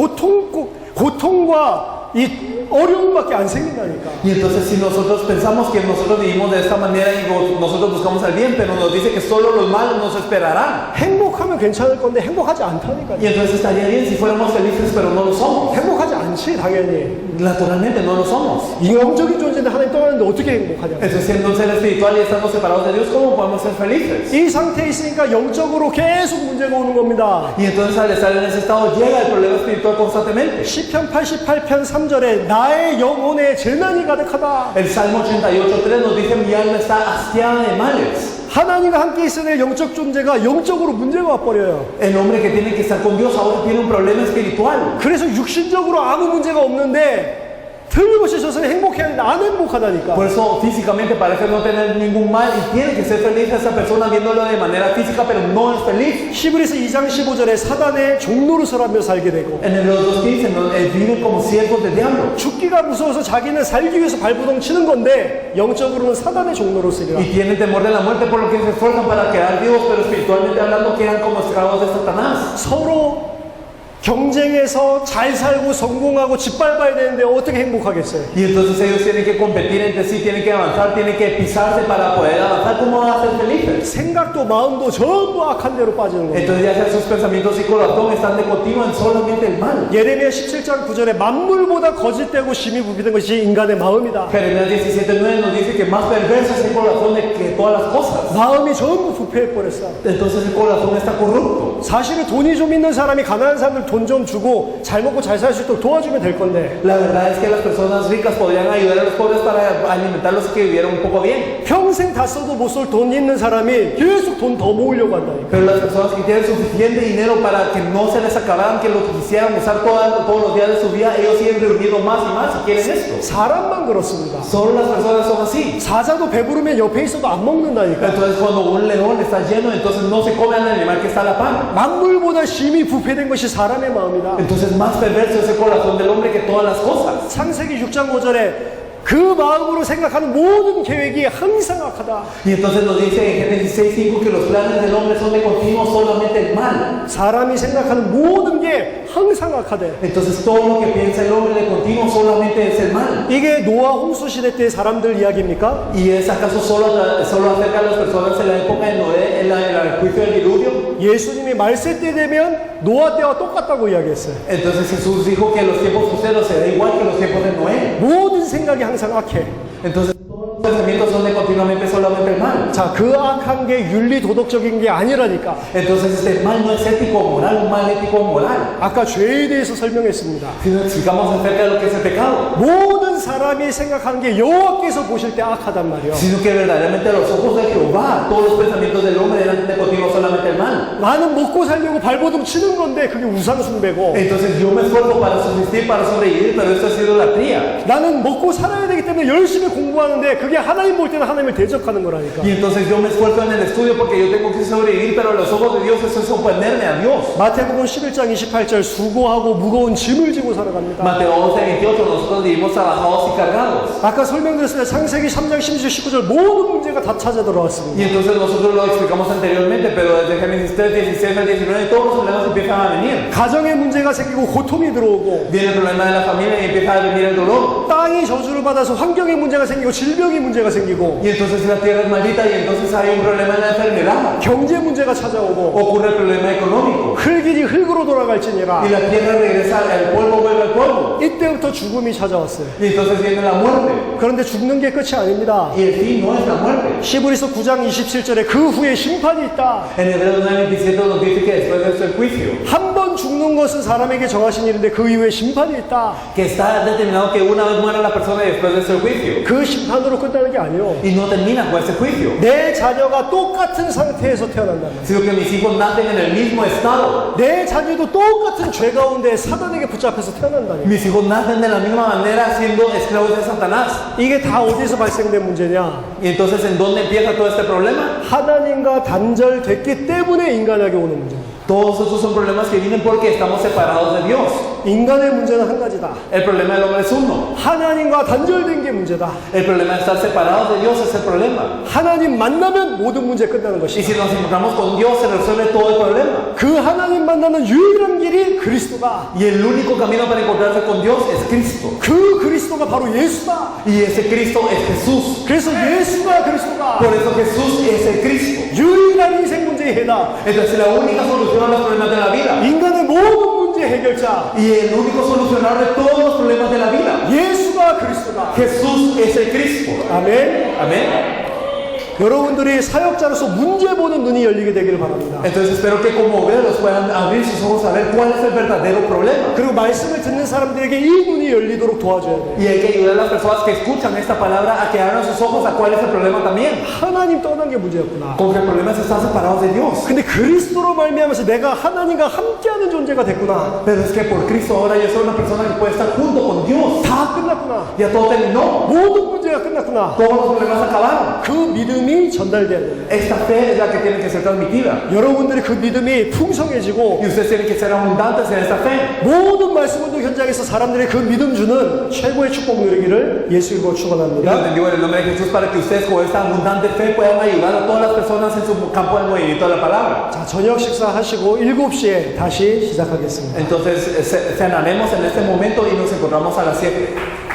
고통과 이 어려움밖에 안 생긴다니까. Y entonces si nosotros pensamos que nosotros vivimos de esta manera y nosotros buscamos el bien, pero nos dice que solo los malos nos esperarán. 행복하면 괜찮을 건데 행복하지 않다니까요. Y entonces estaría bien si fuéramos felices, pero no lo somos. 행복하지 않지 당연히. Naturalmente no lo somos. 영적인 존재인데 하나님 떠나는데 어떻게 행복하냐. Entonces siendo un ser espiritual y estamos separados de Dios, ¿cómo podemos ser felices? 이 상태에 있으니까 영적으로 계속 문제가 오는 겁니다. Y entonces al estar en ese estado llega el problema espiritual constantemente. 시편 88편 3절에 나의 영혼에 재난이 가득하다. El Salmo 88.3 nos dice mi alma está hastiada de males. 하나님과 함께 있어야 될 영적 존재가 영적으로 문제가 와버려요. El hombre que tiene que estar con Dios ahora tiene un problema espiritual. 그래서 육신적으로 아무 문제가 없는데 틀림없이 저 사람이 행복해야 하는데 안 행복하다니까. Por eso físicamente parece no tener ningún mal y tiene que ser feliz esa persona viéndolo de manera física, pero no es feliz. 히브리서 2장 15절에 사단의 종로로 서라며 살게 되고 En el 2.15 viven como siervos del diablo. 죽기가 무서워서 자기는 살기 위해서 발버둥 치는 건데 영적으로는 사단의 종로로 쓰리라. Y tienen temor de la muerte por lo que se esfuerzan para quedar vivos, pero espiritualmente hablando quedan como esclavos de Satanás. 서로 경쟁해서 잘 살고 성공하고 짓밟아야 되는데 어떻게 행복하겠어요? Y entonces ellos tienen que competir entre sí, tienen que avanzar, tienen que pisarse para poder avanzar. ¿Cómo van a ser felices? 생각도 마음도 전부 악한 데로 빠지는 거예요. Entonces ya sea sus pensamientos y corazón están de continuo en solamente el mal. 예레미야 17장 9절에 만물보다 거짓되고 심히 부비된 것이 인간의 마음이다. Jeremías 17.9 nos dice que más perverso es el corazón de que todas las cosas. 마음이 전부 부패해버렸어. Entonces el corazón está corrupto. 사실은 돈이 좀 있는 사람이 가난한 사람들 돈 좀 주고 잘 먹고 잘 살 수 있도록 도와주면 될 건데 La verdad es que las personas ricas podrían ayudar a los pobres para alimentarlos y que vivieran un poco bien. 평생 다 써도 못 쏠 돈 있는 사람이 계속 돈 더 모으려고 한다니까. Pero las personas que tienen suficiente dinero para que no se les acabaran, que lo quisieran usar todos los días de su vida, ellos siguen reuniendo más y más y quieren esto. 사람만 그렇습니다. Solo las personas son así. 사자도 배부르면 옆에 있어도 안 먹는다니까. Entonces cuando un león está lleno, entonces no se come al animal que está a la par. 만물보다 심히 부패된 것이 사람의 마음이다. Entonces más perverso es el corazón del hombre que todas las cosas. 창세기 6장 5절에 그 마음으로 생각하는 모든 계획이 항상 악하다. Y entonces nos dice en Génesis 6:5 que los planes del hombre son de continuo solamente el mal. 사람이 생각하는 모든 게 항상 악하대. Entonces todo lo que piensa el hombre de continuo solamente es el mal. 이게 노아 홍수 시대 때 사람들 이야기입니까? ¿Y es acaso solo acerca de las personas en la época de Noé, en el juicio del diluvio? 예수님이 말세 때 되면 노아 때와 똑같다고 이야기했어요. Entonces Jesús dijo que los tiempos posteros será igual que los tiempos de Noé. 모든 생각이 항상 악해. Entonces todos los pensamientos son de continuamente solamente el mal. 자, 그 악한 게 윤리 도덕적인 게 아니라니까. Entonces este mal no es ético o moral, un mal ético o moral. 아까 죄에 대해서 설명했습니다. Si nos explicamos acerca de lo que es el pecado, 모든 사람이 생각하는 게 여호와께서 보실 때 악하단 말이에요. sino que verdaderamente a los ojos de Jehová todos los pensamientos del hombre eran de continuo solamente el mal. 나는 먹고 살려고 발버둥 치는 건데 그게 우상 숭배고, Entonces yo me esfuerzo para subsistir, para sobrevivir, pero esto es idolatría. 나는 먹고 살아야 되기 때문에 열심히 공부하는데 그게 하나님 볼 때는 하나님을 대적하는 거라니까. Y entonces yo me esfuerzo en el estudio porque yo tengo que sobrevivir, pero a los ojos de Dios eso es oponerme a Dios. 마태복음 11장 28절 수고하고 무거운 짐을 지고 살아갑니다. Mateo 11:28 nosotros vivimos trabajados y cargados. 아까 설명드렸을 때 창세기 3장 16, 19절 모든 문제가 다 찾아 들어왔습니다. Y entonces nosotros lo explicamos anteriormente, pero desde Génesis 3, 16 al 19 todos los problemas empiezan a venir. 가정에 문제가 생기고 고통이 들어오고, Viene el problema de la familia y empieza a venir el dolor. 땅이 저주를 받아서 환경에 문제가 생기고 질병이 문제가 생기고, Y entonces la tierra es maldita y entonces hay un problema en la enfermedad. 경제 문제가 찾아오고, Ocurre el problema económico. 흙이 흙으로 돌아갈지니라. Y la tierra regresa, el polvo vuelve al polvo. 이때부터 죽음이 찾아왔어요. Y entonces viene la muerte. 그런데 죽는 게 끝이 아닙니다. Y el fin no es la muerte. 히브리서 9장 27절에 그 후에 심판이 있다. En Hebreos 9:27 nos dice que después de esto el juicio. 한 번 번 죽는 것은 사람에게 정하신 일인데 그 이후에 심판이 있다. Que está determinado que una vez muera la persona y después de ese juicio. 그 심판으로 끝나는 게 아니요. Y no termina con ese juicio. 내 자녀가 똑같은 상태에서 태어난다면, Sino que mis hijos nacen en el mismo estado. 내 자녀도 똑같은 죄 가운데 사단에게 붙잡혀서 태어난다면, Mis hijos nacen de la misma manera siendo esclavos de Satanás. 이게 다 어디서 발생된 문제냐? Y entonces, ¿en dónde empieza todo este problema? 하나님과 단절됐기 때문에 인간에게 오는 문제입니다. Todos esos son problemas que vienen porque estamos separados de Dios. 인간의 문제는 한 가지다. El problema del hombre es uno. 하나님과 단절된 게 문제다. El problema de estar separados de Dios es el problema. 하나님 만나면 모든 문제 끝나는 Y 것이다. si nos encontramos con Dios, se resuelve todo el problema. 그 하나님 만나는 유일한 길이 그리스도다. Y el único camino para encontrarse con Dios es Cristo. 그 그리스도가 바로 예수다. Y ese Cristo es Jesús. 그래서 예수가 그리스도다. Por eso Jesús es el Cristo. 유일한 인생 문제의 해답. Entonces, la única solución a los problemas de la vida. 인간의 모든 문제 해결자. Y el único solucionador de todos los problemas de la vida. 예수가 그리스도다. Jesús es el Cristo. 아멘. Amén. 여러분들이 사역자로서 문제 보는 눈이 열리게 되기를 바랍니다. Entonces espero que como obreros puedan abrir sus ojos a ver cuál es el verdadero problema. 그리고 말씀을 듣는 사람들에게 이 눈이 열리도록 도와줘야 돼요. Y hay que ayudar a las personas que escuchan esta palabra a que abran sus ojos a cuál es el problema también. 하나님 떠난 게 문제였구나. Con que el problema es estar separados de Dios. 근데 그리스도로 말미암아서 내가 하나님과 함께하는 존재가 됐구나. Pero es que por Cristo ahora yo soy una persona que puede estar junto con Dios. 다 끝났구나. Ya todo terminó. 모든 문제가 끝났구나. Todos los problemas acabaron. 그 믿음이 전달돼야 돼요. Esta fe es la que tiene que ser transmitida. 여러분들이 그 믿음이 풍성해지고 Y ustedes tienen que ser abundantes en esta fe. 모든 말씀 운동 현장에서 사람들이 그 믿음 주는 최고의 축복 누리기를 예수 이름으로 Y lo 축원합니다. bendigo en el nombre de Jesús para que ustedes con esta abundante fe puedan ayudar a todas las personas en su campo de movimiento de la palabra. 자, 저녁 식사하시고 7시에 다시 시작하겠습니다. Entonces cenaremos en este momento y nos encontramos a las 7.